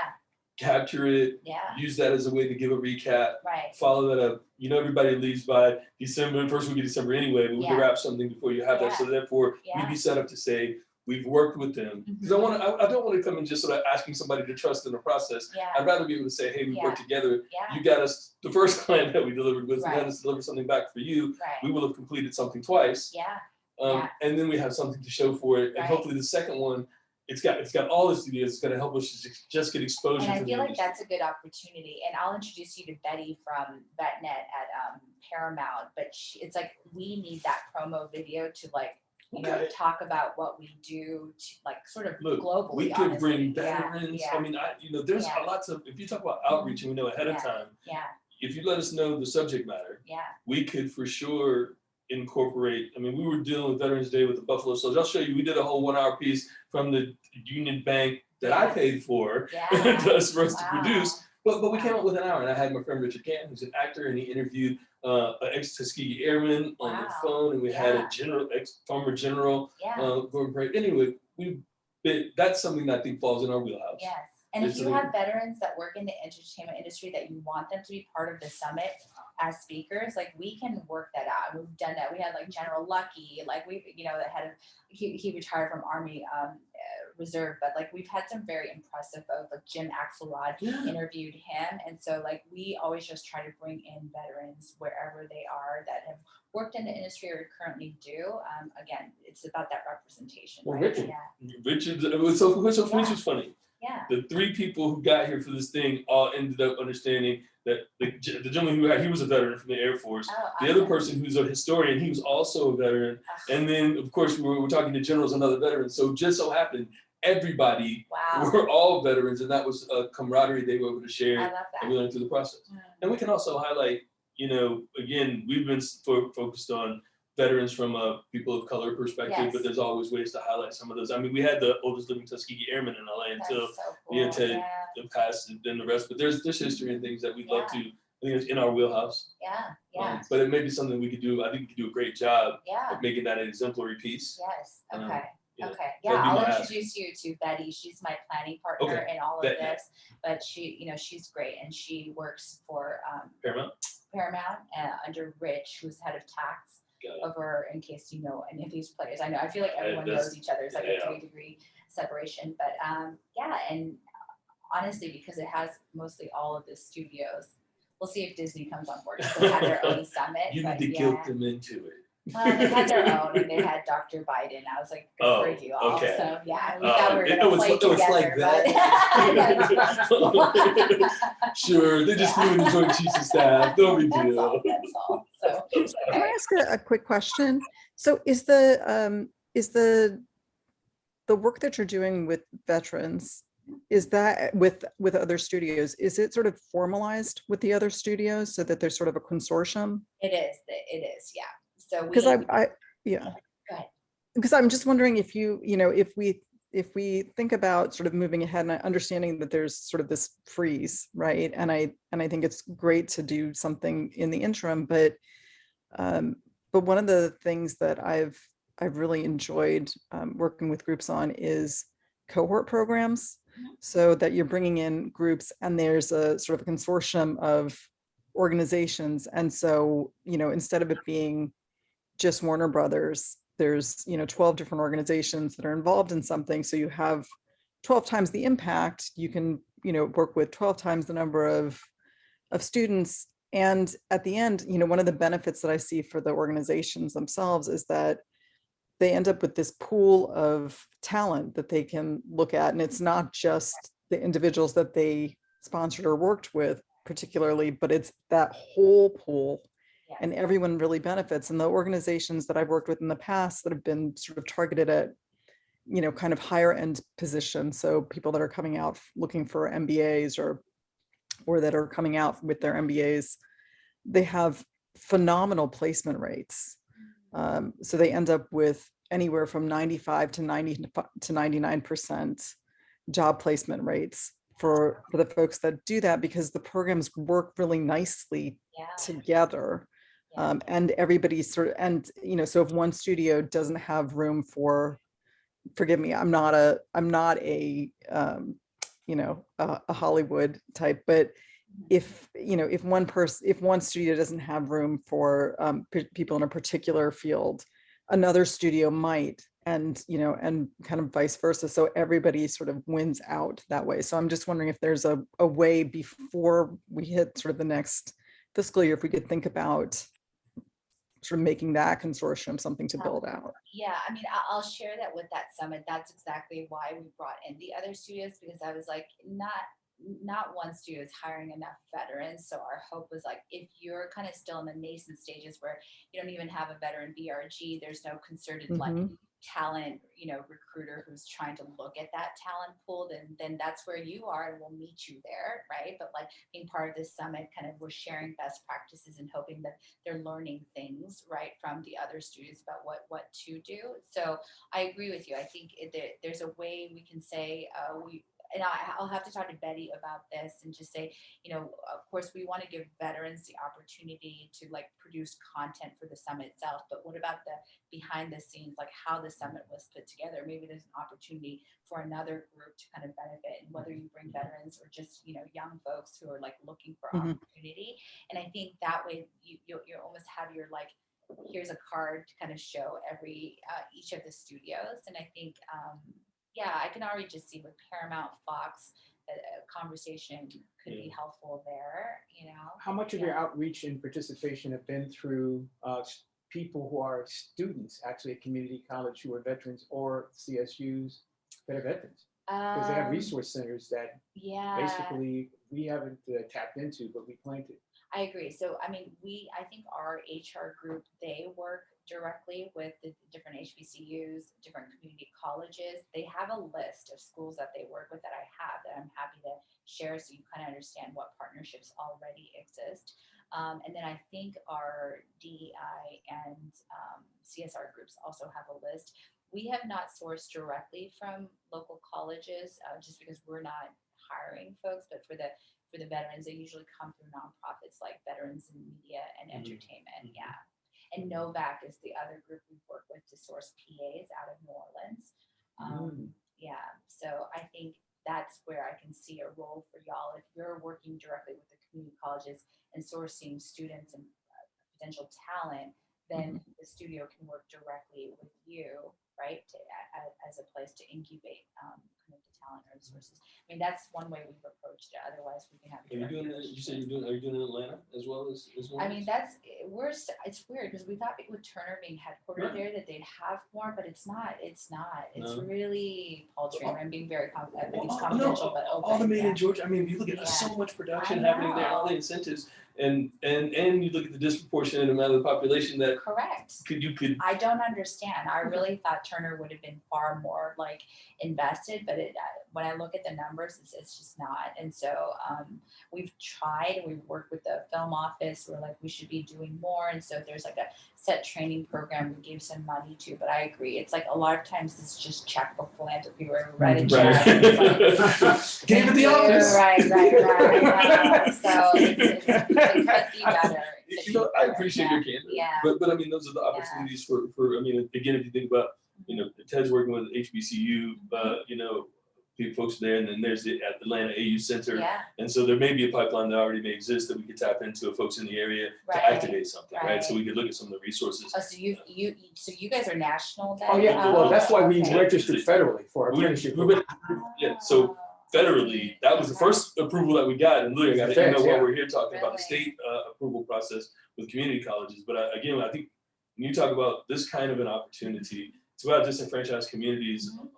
capture it, yeah, use that as a way to give a recap. right. Follow that up. You know, everybody leaves by December, first week of December anyway, but we can Yeah. wrap something before you have that. So therefore, Yeah. we'd be set up to say, we've worked with them. Because I don't want to come in just sort of asking somebody to trust in the process. Yeah, I'd rather be able to say, hey, we Yeah. worked together. yeah, You got us the first client that we delivered with, you Right. got us to deliver something back for you. We right. will have completed something twice. Yeah, Yeah. And then we have something to show for it. And Right. hopefully the second one, it's got all the studios, it's gonna help us just get exposure. and I to the feel like industry. that's a good opportunity. And I'll introduce you to Betty from VetNet at Paramount. But it's like we need that promo video to like Okay. talk about what we do to like sort of Look, globally. we could honestly. bring Yeah, veterans. Yeah, I mean, there's Yeah. a lots of, if you talk about outreach and we know ahead of Yeah. time, yeah, if you let us know the subject matter, yeah, we could for sure incorporate. I mean, we were dealing with Veterans Day with the Buffalo Soldier. I'll show you, we did a whole 1-hour piece from the Union Bank that I Yeah. paid for yeah. for us to Wow. produce. But we came Wow. up with an hour, and I had my friend Richard Canton, who's an actor, and he interviewed an ex-Tuskegee Airman on the Wow. phone, and we had Yeah. a former general, Yeah. Gordon Bright. Anyway, that's something that I think falls in our wheelhouse. Yes. And if It's you a- have veterans that work in the entertainment industry that you want them to be part of the summit as speakers, like we can work that out. We've done that. We had like General Lucky, like we, the head of, he retired from Army Reserve, but like we've had some very impressive folks, like Jim Axelrod Yeah. interviewed him. And so like we always just try to bring in veterans wherever they are that have worked in the industry or currently do. Again, it's about that representation. Well, right? Richard. Yeah. Richard, so which was funny. Yeah. The 3 people who got here for this thing all ended up understanding that the gentleman he was a veteran from the Air Force. Oh, The other awesome. person who's a historian, he was also a veteran. And then, of course, we're talking to generals, another veteran. So just so happened, everybody Wow. were all veterans, and that was a camaraderie they were able to share, I love and we that. learned through the process. Mm. And we can also highlight, again, we've been focused on veterans from a people of color perspective, Yes. but there's always ways to highlight some of those. I mean, we had the oldest living Tuskegee Airmen in LA That's until so yeah, cool. Ted- Yeah, the past and then the rest, but there's history and things that we'd love to, I think it's in our wheelhouse. yeah, yeah, But it may be something we could do, I think we could do a great job yeah, of making that an exemplary piece. yes, Um, okay, yeah, okay. that'd Yeah, be I'll my ask. introduce you to Betty. She's my planning partner Okay, in all of Bet- this, but she's great and she works for Paramount, Paramount under Rich, who's head of tax got it. over, in case you know any of these players. I feel like everyone that's- knows each other. It's like yeah. a 3-degree separation, but yeah, and honestly, because it has mostly all of the studios. We'll see if Disney comes on board. They have their own summit. You but need to yeah. guilt them into it. Well, they had their own, and they had Dr. Biden. I was like, good Oh, for you all. okay. So yeah, we Oh, thought we were it gonna was- play it was together, like but Sure, they just flew in the Joint Chiefs of Staff, no big that's deal. all. That's all. So Can I ask a quick question? So is the work that you're doing with veterans, is that with other studios, is it sort of formalized with the other studios so that there's sort of a consortium? it is, yeah. So we, Because yeah. Go ahead. Because I'm just wondering if if we think about sort of moving ahead and understanding that there's sort of this freeze, right? And I think it's great to do something in the interim, but one of the things that I've really enjoyed working with groups on is cohort programs, so that you're bringing in groups and there's a sort of a consortium of organizations. And so, instead of it being just Warner Brothers, there's 12 different organizations that are involved in something. So you have 12 times the impact. You can, work with 12 times the number of students. And at the end, one of the benefits that I see for the organizations themselves is that they end up with this pool of talent that they can look at. And it's not just the individuals that they sponsored or worked with particularly, but it's that whole pool. Yes. And everyone really benefits. And the organizations that I've worked with in the past that have been sort of targeted at, you know, kind of higher end positions. So people that are coming out looking for MBAs or that are coming out with their MBAs, they have phenomenal placement rates. So they end up with anywhere from 95 to 90 to 99% job placement rates for the folks that do that, because the programs work really nicely together. And everybody's sort of, and, you know, so if one studio doesn't have room for, forgive me, I'm not a you know, a Hollywood type, but if, you know, if one studio doesn't have room for people in a particular field, another studio might, and, you know, and kind of vice versa. So everybody sort of wins out that way. So I'm just wondering if there's a way before we hit sort of the next fiscal year, if we could think about sort of making that consortium something to build out. Yeah, I mean, I'll share that with that summit. That's exactly why we brought in the other studios, because I was like, not one studio is hiring enough veterans. So our hope was like, if you're kind of still in the nascent stages where you don't even have a veteran BRG, there's no concerted like talent, you know, recruiter who's trying to look at that talent pool, then that's where you are, and we'll meet you there, right? But like being part of this summit, kind of we're sharing best practices and hoping that they're learning things, right, from the other students about what to do. So I agree with you. I think there's a way we can say and I'll have to talk to Betty about this and just say, you know, of course, we want to give veterans the opportunity to like produce content for the summit itself, but what about the behind the scenes, like how the summit was put together? Maybe there's an opportunity for another group to kind of benefit, and whether you bring veterans or just, you know, young folks who are like looking for opportunity. And I think that way you almost have your like, here's a card to kind of show each of the studios. And I think, yeah, I can already just see with Paramount, Fox, a conversation could be helpful there, you know. How much of your outreach and participation have been through people who are students actually at community college who are veterans, or CSUs that are veterans? Because they have resource centers that basically we haven't tapped into, but we plan to. I agree. So, I mean, I think our HR group, they work directly with the different HBCUs, different community colleges. They have a list of schools that they work with that I'm happy to share, so you kind of understand what partnerships already exist. And then I think our DEI and CSR groups also have a list. We have not sourced directly from local colleges just because we're not hiring folks, but for the veterans, they usually come through nonprofits like Veterans in Media and Entertainment. Yeah. And Novak is the other group we've worked with to source PAs out of New Orleans. Yeah. So I think that's where I can see a role for y'all. If you're working directly with the community colleges and sourcing students and potential talent, then the studio can work directly with you, right, as a place to incubate kind of the talent or resources. I mean, that's one way we've approached it. Otherwise, we can have. Are you doing that? You said are you doing it in Atlanta as well as well? I mean, it's weird because we thought with Turner being headquartered there that they'd have more, but it's not. It's really paltry. I'm being very confidential, but open. All the made in Georgia. I mean, you look at so much production happening there, all the incentives. And you look at the disproportionate amount of the population that you could. I don't understand. I really thought Turner would have been far more like invested, but when I look at the numbers, it's just not. And so we've tried. We've worked with the film office. We're like, we should be doing more. And so there's like a set training program we gave some money to. But I agree. It's like a lot of times it's just checkbook philanthropy where we write a check. Gave it the office. Right. So it's could be better. You know, I appreciate your candor. Yeah. But I mean, those are the opportunities for I mean, again, if you think about, you know, Ted's working with HBCU, you know, folks there, and then there's the Atlanta AU Center. And so there may be a pipeline that already may exist that we could tap into if folks in the area to activate something, right? So we could look at some of the resources. Oh, so you guys are national then? Oh yeah, well that's why we registered federally for our apprenticeship. So federally, that was the first approval that we got, and look, I got to while we're here talking about the state approval process with community colleges. But again, I think when you talk about this kind of an opportunity, it's about disenfranchised communities on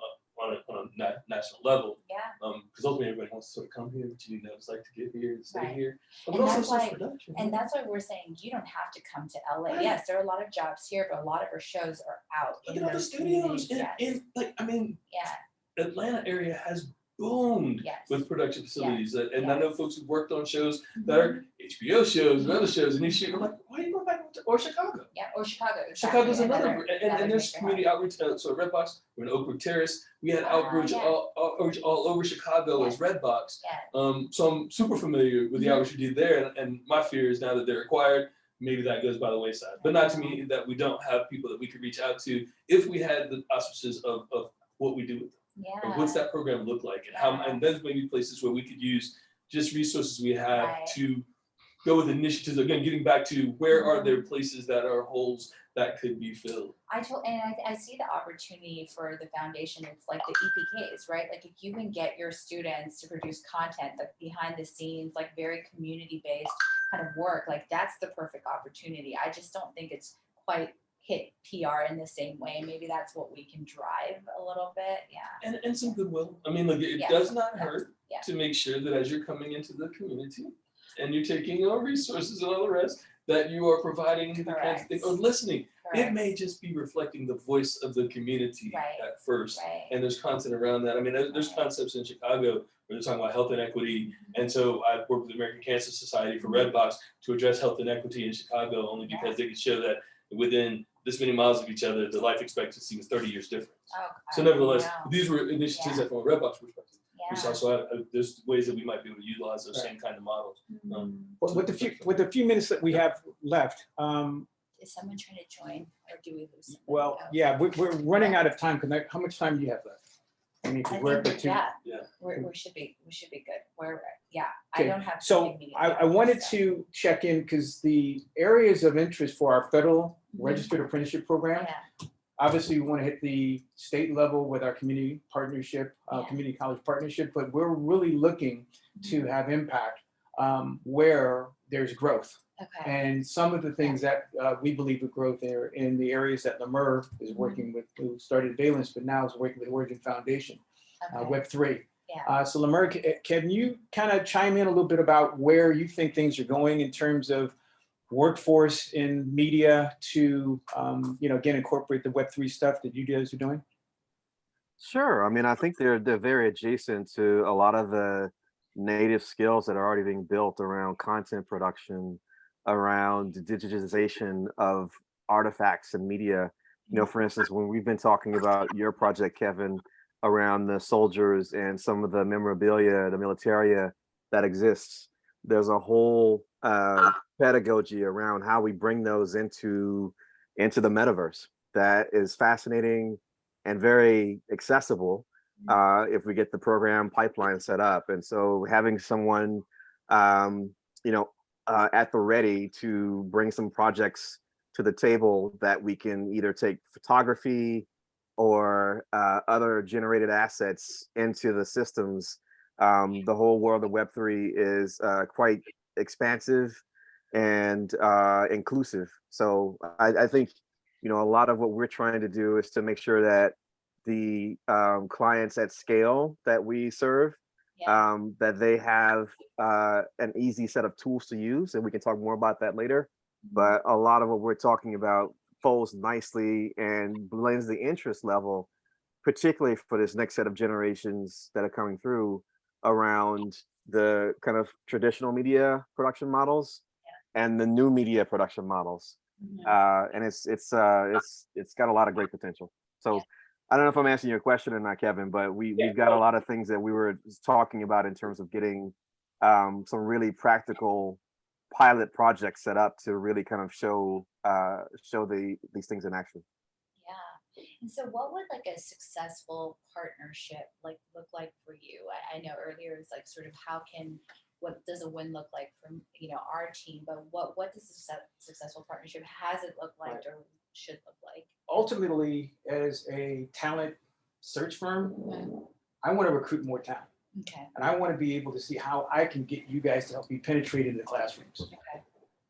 a national level. Yeah. Because ultimately everybody wants to sort of come here, but you need to know what it's like to get here and stay Right. here. But And also that's social why- production. And that's why we're saying you don't have to come to LA. Right. Yes, there are a lot of jobs here, but a lot of our shows are out. Look in at all the those studios communities. Yes. in like, I mean, Yeah. Atlanta area has boomed Yes. with production facilities. And I know Yes. folks who've worked on shows that are HBO shows and other shows, and these shows, I'm like, why are you going back to, or Chicago? Yeah, or Chicago. Exactly. Chicago's another, and that would there's make your community outreach. So Redbox, we're in Oakwood Terrace. We had outreach yeah. all over Chicago as Redbox. Yeah. So I'm super familiar with the outreach we did there, and my fear is now that they're acquired, maybe that goes by the wayside. But not to mean that we don't have people that we could reach out to if we had the auspices of what we do with them. Yeah. Of what's that program look like, and how, and there's maybe places where we could use just resources we have Right. to go with initiatives. Again, getting back to where are there places that are holes that could be filled. I see the opportunity for the foundation. It's like the EPKs, right? Like if you can get your students to produce content, like behind the scenes, like very community based kind of work, like that's the perfect opportunity. I just don't think it's quite hit PR in the same way. Maybe that's what we can drive a little bit. Yeah. And some goodwill. I mean, look, it does not hurt to make sure that as you're coming into the community and you're taking our resources and all the rest, that you are providing the kinds of things, or listening. It may just be reflecting the voice of the community at first. And there's content around that. I mean, there's concepts in Chicago where they're talking about health and equity. And so I worked with the American Cancer Society for Redbox to address health and equity in Chicago, only because they could show that within this many miles of each other, the life expectancy was 30 years different. So nevertheless, these were initiatives that from a Redbox perspective. We saw, so there's ways that we might be able to utilize those same kind of models. Well, with the few minutes that we have left, is someone trying to join, or do we lose somebody? well, yeah, we're running out of time. How much time do you have left? I mean, 'cause I we're at the think, two. we should be good. I Okay, don't have. So I wanted to check in because the areas of interest for our federal registered apprenticeship program, obviously we want to hit the state level with our community partnership, community college partnership, but we're really looking to have impact where there's growth. Okay. And some of the things that we believe would grow there in the areas that Lemur is working with, who started Valence, but now is working with Origin Foundation, Web3. So Lemur, can you kind of chime in a little bit about where you think things are going in terms of workforce in media to, again, incorporate the Web3 stuff that you guys are doing? Sure. I mean, I think they're very adjacent to a lot of the native skills that are already being built around content production, around digitization of artifacts and media. For instance, when we've been talking about your project, Kevin, around the soldiers and some of the memorabilia, the militaria that exists, there's a whole pedagogy around how we bring those into the metaverse that is fascinating and very accessible if we get the program pipeline set up. And so having someone at the ready to bring some projects to the table that we can either take photography or other generated assets into the systems. The whole world of Web3 is quite expansive and inclusive. So I think, a lot of what we're trying to do is to make sure that the clients at scale that we serve, that they have an easy set of tools to use, and we can talk more about that later. But a lot of what we're talking about folds nicely and blends the interest level, particularly for this next set of generations that are coming through around the kind of traditional media production models and the new media production models. And it's got a lot of great potential. So I don't know if I'm answering your question or not, Kevin, but we've got a lot of things that we were talking about in terms of getting some really practical pilot projects set up to really kind of show these things in action. Yeah. And so what would like a successful partnership look like for you? I know earlier it's like sort of what does a win look like from our team, but what does a successful partnership has it look like or should look like? Ultimately, as a talent search firm, I want to recruit more talent. Okay. And I want to be able to see how I can get you guys to help me penetrate into the classrooms. Okay.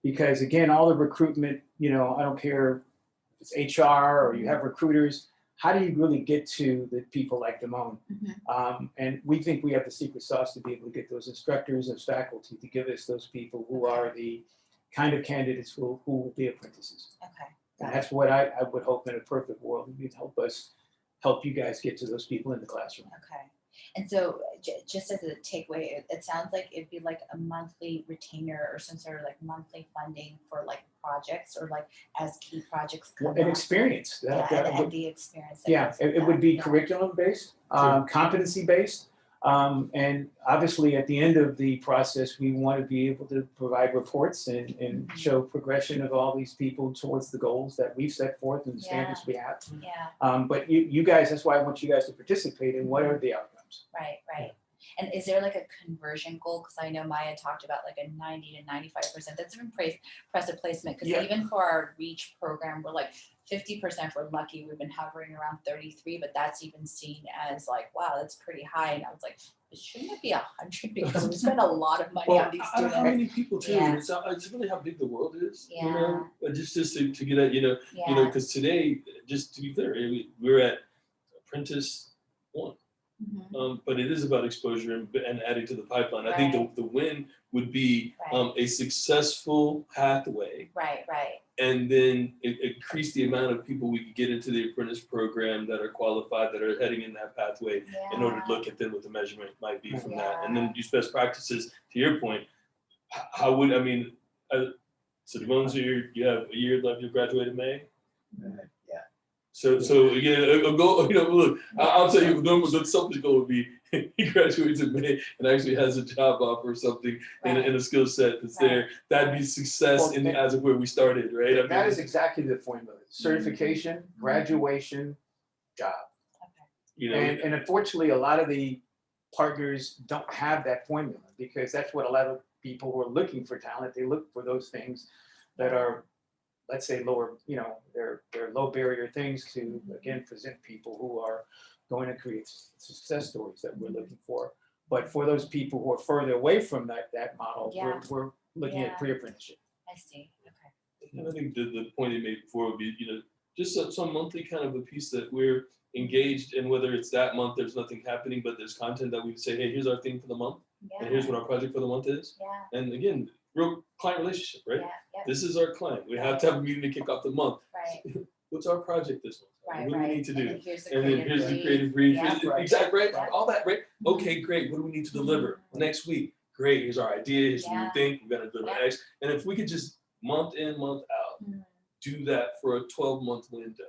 Because again, all the recruitment, I don't care if it's HR or you have recruiters, how do you really get to the people like Damone? Mhm. And we think we have the secret sauce to be able to get those instructors and faculty to give us those people who are the kind of candidates who will be apprentices. Okay. And that's what I would hope in a perfect world, you'd help you guys get to those people in the classroom. Okay. And so just as a takeaway, it sounds like it'd be like a monthly retainer or some sort of like monthly funding for like projects or like as key projects come An up. experience. Yeah, that would- and the experience. that Yeah, comes with it would that. be Yeah. curriculum based, Sure. competency based. And obviously at the end of the process, we want to be able to provide reports and show progression of all these people towards the goals that we've set forth and the standards we have. Yeah, But you guys, that's why I want you guys to participate in what are the outcomes. right. And is there like a conversion goal? Because I know Maya talked about like a 90 to 95%. That's an impressive placement. Because Yeah. even for our REACH program, we're like 50%. We're lucky. We've been hovering around 33, but that's even seen as like, wow, that's pretty high. And I was like, shouldn't it be 100? Because we spend a lot of money on these I don't know how students. many people too. Yeah. It's really how big the world is. Yeah. You know, but just to get at, you know, Yeah. because today, just to be clear, we're at apprentice 1. Mhm. But it is about exposure and adding to the pipeline. I think Right. the win would be Right. a successful pathway, Right. and then increase the amount of people we could get into the apprentice program that are qualified, that are heading in that pathway, in order to look at then what the measurement might be from that, and then use best practices. To your point, how would so Damone's here, you have a year left. You graduate in May. Yeah. So again, a goal. You know, look, I'll tell you, the selfish goal would be he graduates in May and actually has a job offer or something in a skill set that's there. That'd be success Well, as of where we started, right? I mean, That is exactly the formula. Certification, graduation, job. you know, And unfortunately, a lot of the partners don't have that formula because that's what a lot of people who are looking for talent, they look for those things that are, let's say, lower, you know, they're low barrier things to, again, present people who are going to create success stories that we're looking for. But for those people who are further away from that model, Yeah. we're looking at pre-apprenticeship. I see. Okay. and I think the point you made before would be, you know, just some monthly kind of a piece that we're engaged in, whether it's that month there's nothing happening, but there's content that we say, hey, here's our thing for the month, and here's what our project for the month is. Yeah. And again, real client relationship, right? Yeah. This is our client. We have to have a meeting to kick off the month. Right. What's our project this month? Right. What do we need to do? And here's the And then here's the creative brief. Exactly, right? All that, right? Okay, great. What do we need to deliver next week? Great. Here's our idea. Here's what we think. We're gonna deliver X. And if we could just month in, month out, do that for a 12-month window,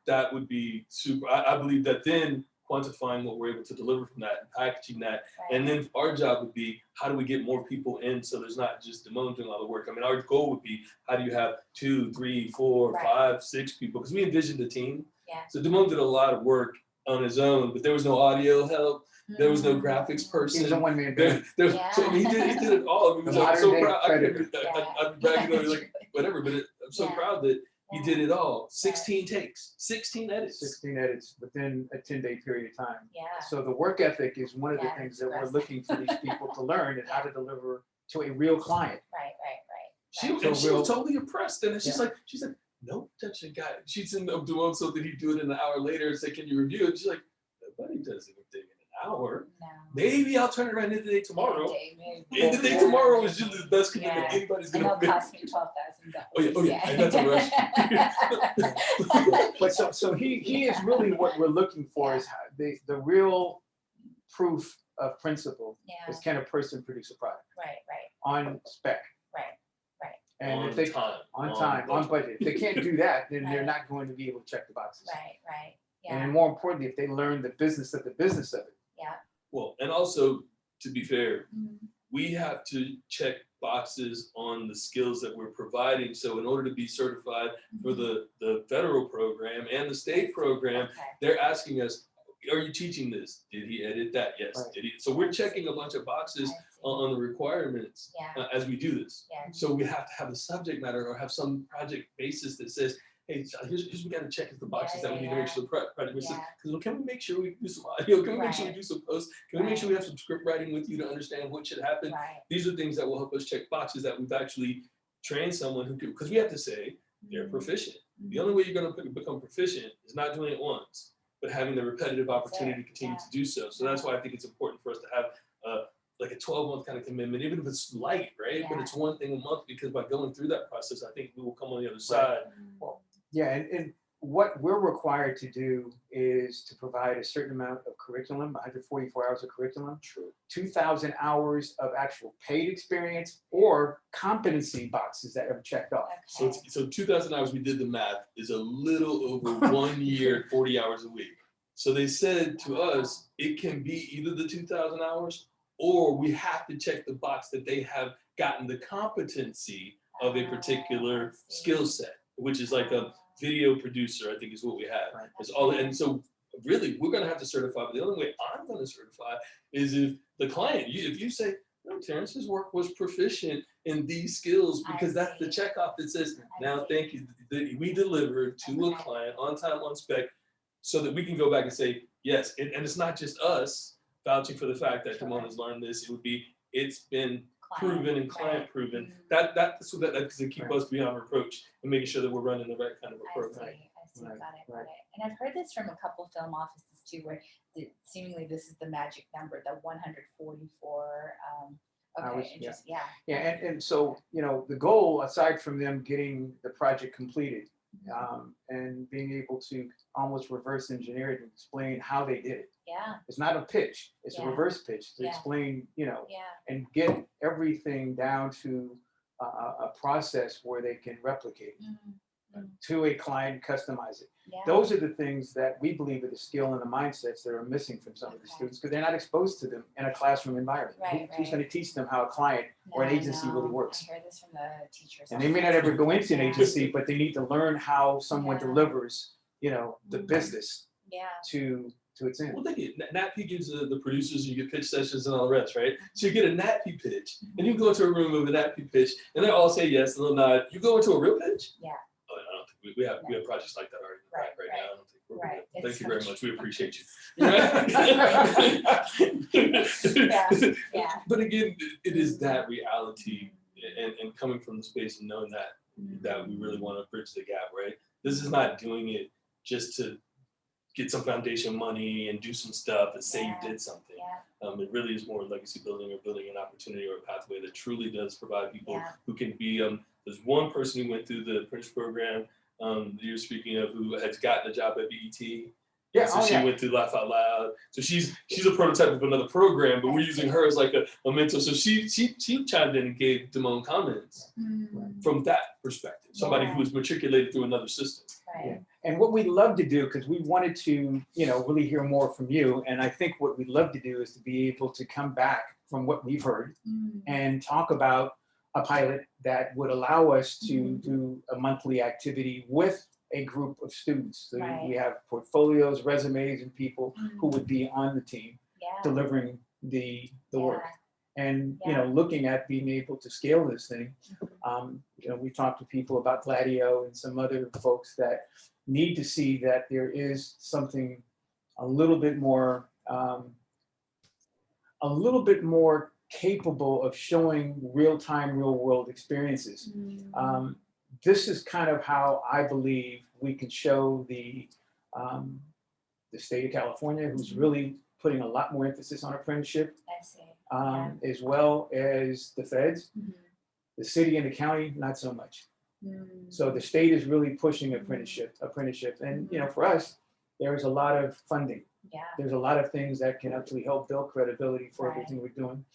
that would be super. I believe that then quantifying what we're able to deliver from that and packaging that. And then our job would be, how do we get more people in so there's not just Damone doing all the work? I mean, our goal would be, how do you have 2, 3, 4, 5, 6 people? Because we envisioned a team. So Damone did a lot of work on his own, but there was no audio help. There was no graphics person. He's a one-man There, band. so he did it all. I mean, I'm so proud. I'm bragging on like whatever, but I'm so proud that he did it all. 16 takes, 16 edits. 16 edits within a 10-day period of time. Yeah. So the work ethic is one of the things that we're looking for these people to learn and how to deliver to a real client. Right. She was totally impressed, and she's like, no touching guy. She'd send Damone something, he'd do it an hour later and say, can you review it? She's like, nobody does anything in an hour. No. Maybe I'll turn it around in the day tomorrow. Maybe. And the day tomorrow is usually the best commitment anybody's And gonna it'll make. cost me $12,000. Oh yeah, and that's a rush. But so he is really what we're looking for is how the real proof of principle is can a person produce a product Right. on spec. Right. And On if they time, on budget. If they can't do that, then they're not going to be able to check the boxes. Right. Yeah. And more importantly, if they learn the business of it. Yeah. Well, and also, to be fair, we have to check boxes on the skills that we're providing. So in order to be certified for the federal program and the state program, they're asking us, are you teaching this? Did he edit that? Yes. Right. Did he? So we're checking a bunch of boxes on the requirements as we do this. So we have to have the subject matter or have some project basis that says, hey, here's what we got to check is the boxes that we need to make sure the project makes sense. Because can we make sure we do some audio? Can we make sure we do some posts? Can we make sure we have some script writing with you to understand what should happen? These are things that will help us check boxes that we've actually trained someone who can, because we have to say they're proficient. The only way you're going to become proficient is not doing it once, but having the repetitive opportunity to continue to do so. So that's why I think it's important for us to have like a 12-month kind of commitment, even if it's light, right? But it's one thing a month, because by going through that process, I think we will come on the other side. Well, yeah, and what we're required to do is to provide a certain amount of curriculum, 144 hours of curriculum, 2,000 hours of actual paid experience, or competency boxes that are checked off. So, so 2,000 hours, we did the math, is a little over 1 year, 40 hours a week. So they said to us, it can be either the 2,000 hours, or we have to check the box that they have gotten the competency of a particular skill set, which is like a video producer, I think is what we have. Right. It's all, and so really, we're going to have to certify. But the only way I'm going to certify is if the client, if you say, no, Terrence's work was proficient in these skills, because that's the checkoff that says, now thank you, we delivered to a client on time, on spec, so that we can go back and say, yes, and it's not just us vouching for the fact that Damon has learned this. It would be, it's been proven and client proven. That's so that to keep us beyond reproach and making sure that we're running the right kind of a program. I see, got it. And I've heard this from a couple film offices too, where seemingly this is the magic number, the 144. Okay, interesting. Yeah, and so, you know, the goal, aside from them getting the project completed, and being able to almost reverse engineer it and explain how they did it. Yeah. It's not a pitch, it's a reverse pitch to explain, you know, and get everything down to a process where they can replicate to a client, customize it. Those are the things that we believe are the skill and the mindsets that are missing from some of the students, because they're not exposed to them in a classroom environment. Who's going to teach them how a client or an agency really works? I heard this from the teachers. And they may not ever go into an agency, but they need to learn how someone delivers, you know, the business to its end. Well, NATP gives the producers, you get pitch sessions and all the rest, right? So you get a NATP pitch, and you go into a room with a NATP pitch, and they all say yes, and they'll nod. You go into a real pitch? Yeah. Oh, I don't think we have projects like that already right now. I don't think we're good. Thank you very much. We appreciate you. But again, it is that reality, and coming from the space and knowing that we really want to bridge the gap, right? This is not doing it just to get some foundation money and do some stuff and say you did something. It really is more legacy building, or building an opportunity or a pathway that truly does provide people who can be, there's one person who went through the apprenticeship program you're speaking of, who has gotten a job at BET. So she went through Laugh Out Loud. So she's a prototype of another program, but we're using her as like a mentor. So she chimed in and gave Damon comments from that perspective. Somebody who was matriculated through another system. And what we'd love to do, because we wanted to, you know, really hear more from you. And I think what we'd love to do is to be able to come back from what we've heard and talk about a pilot that would allow us to do a monthly activity with a group of students. So we have portfolios, resumes, and people who would be on the team delivering the work. And, you know, looking at being able to scale this thing. You know, we talked to people about Gladio and some other folks that need to see that there is something a little bit more capable of showing real-time, real-world experiences. This is kind of how I believe we can show the state of California, who's really putting a lot more emphasis on apprenticeship, as well as the feds. The city and the county, not so much. So the state is really pushing apprenticeship, and you know, for us, there is a lot of funding. There's a lot of things that can actually help build credibility for everything we're doing.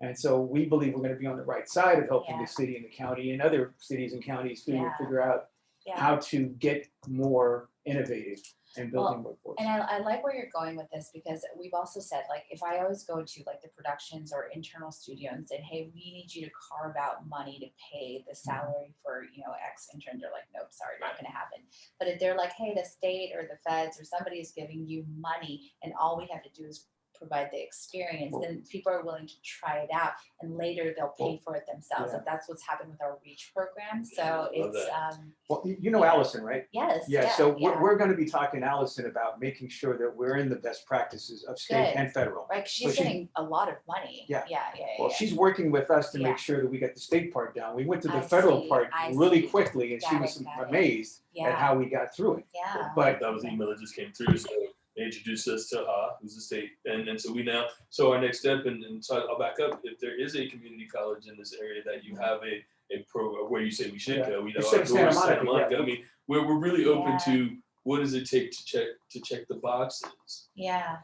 And so we believe we're going to be on the right side of helping the city and the county and other cities and counties figure out how to get more innovative and building workforce. And I like where you're going with this, because we've also said, like, if I always go to like the productions or internal studio and said, hey, we need you to carve out money to pay the salary for, you know, X intern, they're like, nope, sorry, not going to happen. But if they're like, hey, the state or the feds or somebody is giving you money and all we have to do is provide the experience, Well- then people are willing to try it out, and later they'll pay Well, for it themselves. yeah. And that's what's happened with our Reach program. So Love it's that. Well, you know Allison, right? yes, Yeah, so yeah. we're going to be talking to Allison about making sure that we're in the best practices of state Good. and federal. Right, 'cause she's So she's- getting a lot of money. Yeah. Yeah. Well, she's working with us to Yeah. make sure that we get the state part down. We went to the I federal see, part I really see. quickly, and she Got was it, got it. amazed at Yeah, how we got through it. yeah. But That was the email that just came through. So they introduced us to Ha, who's the state. And so we now, so our next step, and so I'll back up, if there is a community college in this area that you have a program where you say we should Yeah. go, we know You our said doors, Santa Santa Monica, Monica. yeah. I mean, we're really open Yeah. to what does it take to check the boxes. Yeah.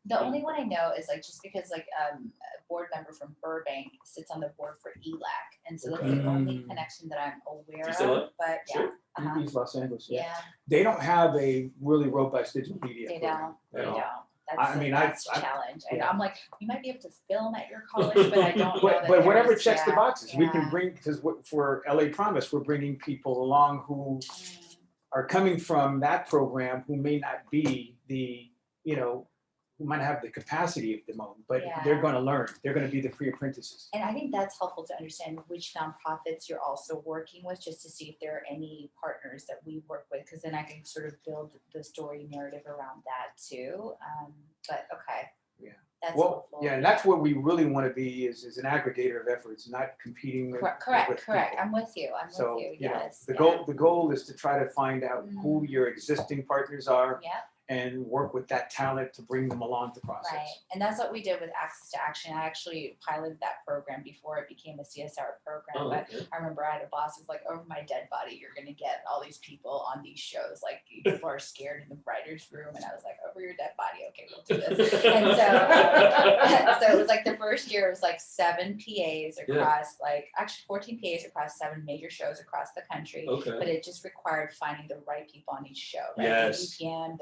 The only one I know is like just because like a board member from Burbank sits on the board for ELAC, and so that's the only connection that I'm aware Just a of. But yeah, Sure. uh-huh. East Los Angeles, yeah. yeah, They don't have a really robust digital media they program don't. They at don't. all. That's I mean, that's I- a challenge. And yeah. I'm like, you might be able to film at your college, but I don't know. But, that but whatever there's- checks the yeah, boxes, we can yeah. bring, because for LA Promise, we're bringing people along who Mm, are coming from that program who may not be the, you know, who might have the capacity at the moment, but they're Yeah. going to learn. They're going to be the free apprentices. And I think that's helpful to understand which nonprofits you're also working with, just to see if there are any partners that we work with, because then I can sort of build the story narrative around that too. But okay. Yeah. That's Well, helpful. yeah, and that's what we really want to be is an aggregator of efforts, not competing with Correct. with Correct. people. I'm with you. I'm So, with you. you know, Yes. the yeah. goal is to try to find out who your existing partners are Yeah. and work with that talent to bring them along the process. Right. And that's what we did with Access to Action. I actually piloted that program before it became a CSR program. Oh, But okay. I remember I had a boss who's like, over my dead body, you're going to get all these people on these shows. Like, people are scared in the writer's room. And I was like, over your dead body. Okay, we'll do this. And so, so it was like the first year, it was like 7 PAs across, like, actually 14 PAs across 7 major shows across the country. Okay. But it just required finding the right people on each show, right? Yes. The EPM,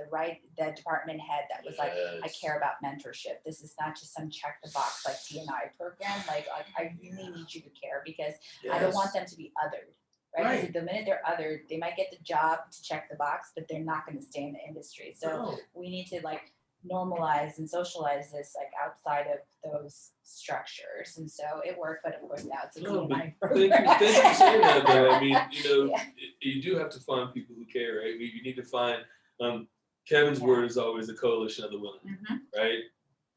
the department head that was like, I Yes. care about mentorship. This is not just some check the box like D&I program. Like I really need you to care, because I don't want them to be othered. Right? 'Cause the minute they're othered, they might get the job to check the box, but they're not going to stay in the industry. So Oh. we need to like normalize and socialize this like outside of those structures. And so it worked, but of course now it's a No, but D&I thank you program. for saying that though. I mean, you know, Yeah. you do have to find people who care, right? You need to find, Kevin's word is always the coalition of the willing, Mhm. right?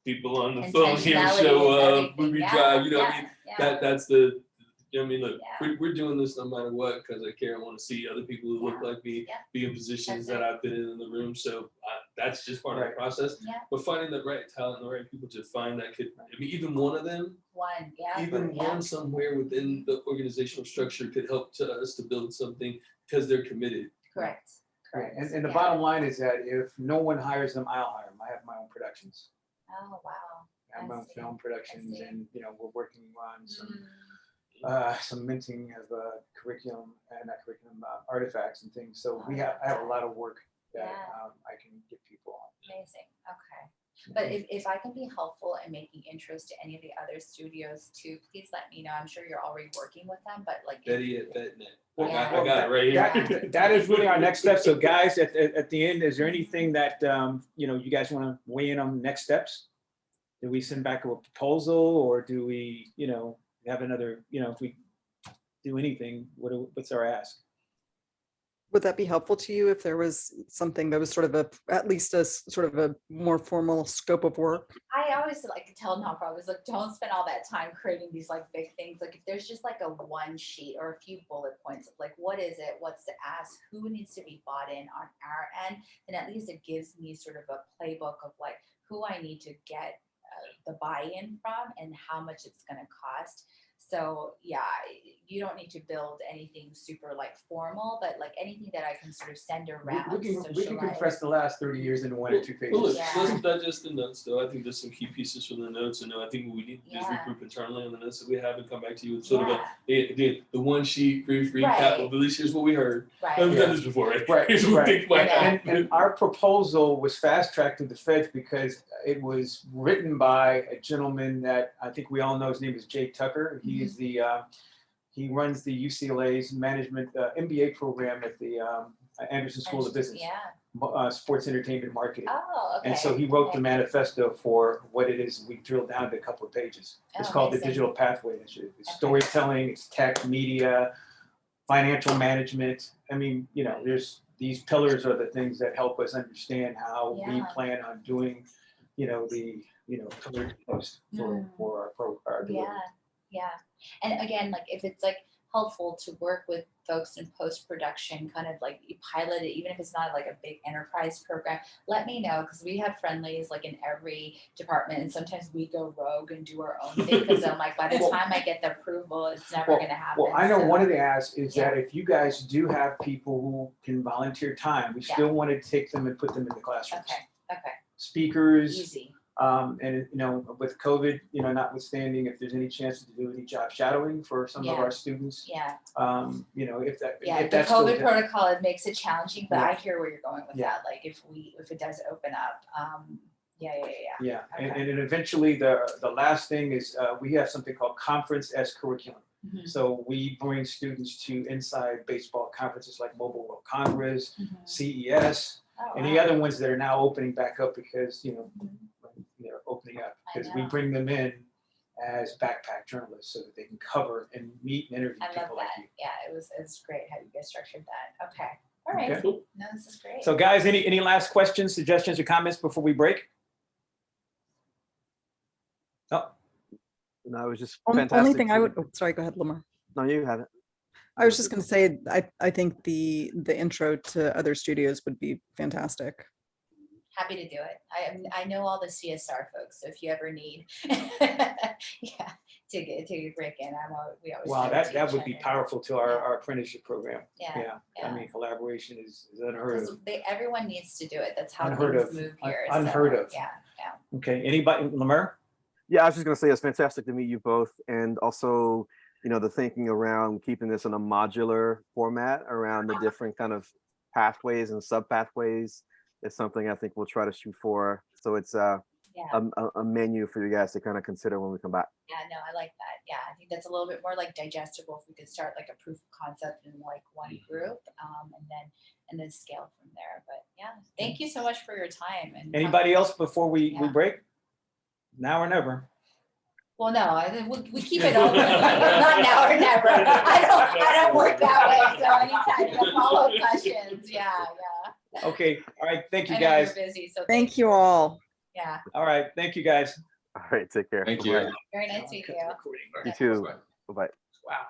People on the phone here Intentionality show is up, everything. Ruby Yeah, Drive, you know, I yeah, mean, yeah. that's the, you know what I mean, look, Yeah. we're doing this no matter what, because I care. I want to see other people who look Yeah. like me Yeah. be in positions That's that I've been in the room. So that's just part of Right. the process. Yeah. But finding the right talent, the right people to find that could, I mean, even one of them, One, yeah. even yeah. one somewhere within the organizational structure could help to us to build something because they're committed. Correct. Yeah, Correct. and the yeah. bottom line is that if no one hires them, I'll hire them. I have my own productions. Oh, wow. I have my I own see. film productions, see. and you know we're working on Mm. some minting of curriculum and not curriculum artifacts and things. So I have a lot of work that Yeah. I can get people on. Amazing. Okay. But if I can be helpful in making intros to any of the other studios too, please let me know. I'm sure you're already working with them, but like. Betty at BetNet. Well, I got it right here. That is really our next step. So guys, at the end, is there anything that you know you guys want to weigh in on the next steps? Do we send back a proposal, or do we, you know, have another, you know, if we do anything, what's our ask? Would that be helpful to you if there was something that was sort of at least a sort of a more formal scope of work? I always like to tell nonprofits, like, don't spend all that time creating these like big things. Like if there's just like a one sheet or a few bullet points of like, what is it? What's the ask? Who needs to be bought in on our end? And at least it gives me sort of a playbook of like who I need to get the buy-in from and how much it's going to cost. So yeah, you don't need to build anything super like formal, but like anything that I can sort of send around. We can socialize. compress the last 30 years into 1 or 2 pages. Well, look, Yeah. let's digest the notes though. I think there's some key pieces from the notes, and I think what we need to do is Yeah. regroup internally on the notes that we have and come back to you with sort Yeah. of the one sheet brief recap Right. of at least here's what we heard. Right. We've done this before, right? Right, Here's what we right. think might Yeah. happen. And our proposal was fast tracked to the feds because it was written by a gentleman that I think we all know. His name is Jay Tucker. He is the he runs the UCLA's management MBA program at the Anderson School of Business, Yeah. sports entertainment marketing. Oh, okay. And so he wrote the Okay. manifesto for what it is. We drilled down to a couple of pages. It's Oh, called the amazing. Digital Pathway Initiative. It's storytelling, it's tech, media, financial management. I mean, you know, there's these pillars are the things that help us understand how we Yeah. plan on doing, you know, the, you know, pillar post for our delivery. Yeah, yeah. And again, like if it's like helpful to work with folks in post-production, kind of like you pilot it, even if it's not like a big enterprise program, let me know, because we have friendlies like in every department, and sometimes we go rogue and do our own thing, because I'm like, by the time I get the approval, it's never gonna happen. Well, I know so- one of the asks is that if you guys do have people who can volunteer time, we still want to take them and put them in the classrooms. Okay, Speakers, easy. and you know, with COVID, you know, notwithstanding, if there's any chance to do any job shadowing for some of our students, Yeah, you know, if that, yeah, if the that's still COVID there. protocol, it makes it challenging, but Yeah. I hear where you're going with Yeah. that, like if it does open up, yeah. Yeah, and Okay. then eventually the last thing is, we have something called conference as curriculum. Mhm. So we bring students to inside baseball conferences like Mobile World Congress, Mhm. CES, Oh, and the wow. other ones that are now opening back up because, you know, Mhm. they're opening up, I because we know. bring them in as backpack journalists so that they can cover and meet and interview I love people like that. you. Yeah, it was great how you guys structured that. Okay. All right. Okay. Cool. No, this is great. So guys, any last questions, suggestions, or comments before we break? Oh, No, it was just Only fantastic. thing I would, oh, sorry, go ahead, Lamar. No, you have it. I was just going to say, I think the intro to other studios would be fantastic. Happy to do it. I know all the CSR folks, so if you ever need, to break in, we always. wow, know to that each would be other. powerful to our apprenticeship program. Yeah. I mean, collaboration is unheard of. Because everyone needs to do it. That's how Unheard things of. move here. Unheard so, of. Yeah. Okay, anybody, Lemur? Yeah, I was just gonna say it's fantastic to meet you both, and also, you know, the thinking around keeping this in a modular format around the different kind of pathways and sub pathways is something I think we'll try to shoot for. So it's a menu for you guys to kind of consider when we come back. Yeah, no, I like that. Yeah, I think that's a little bit more like digestible if we could start like a proof of concept in like one group, and then scale from there. But yeah, thank you so much for your time. And Anybody else before we Yeah. break? Now or never. well, no, we keep it open. Not now or never. I don't work that way. So anytime you follow questions, yeah. Okay, all right, thank you I know guys. you're busy, so Thank you all. Yeah, All right, thank you guys. All right, take care. Thank Bye-bye. you. very nice to meet you. Recording. You too. Bye. Bye-bye. Wow.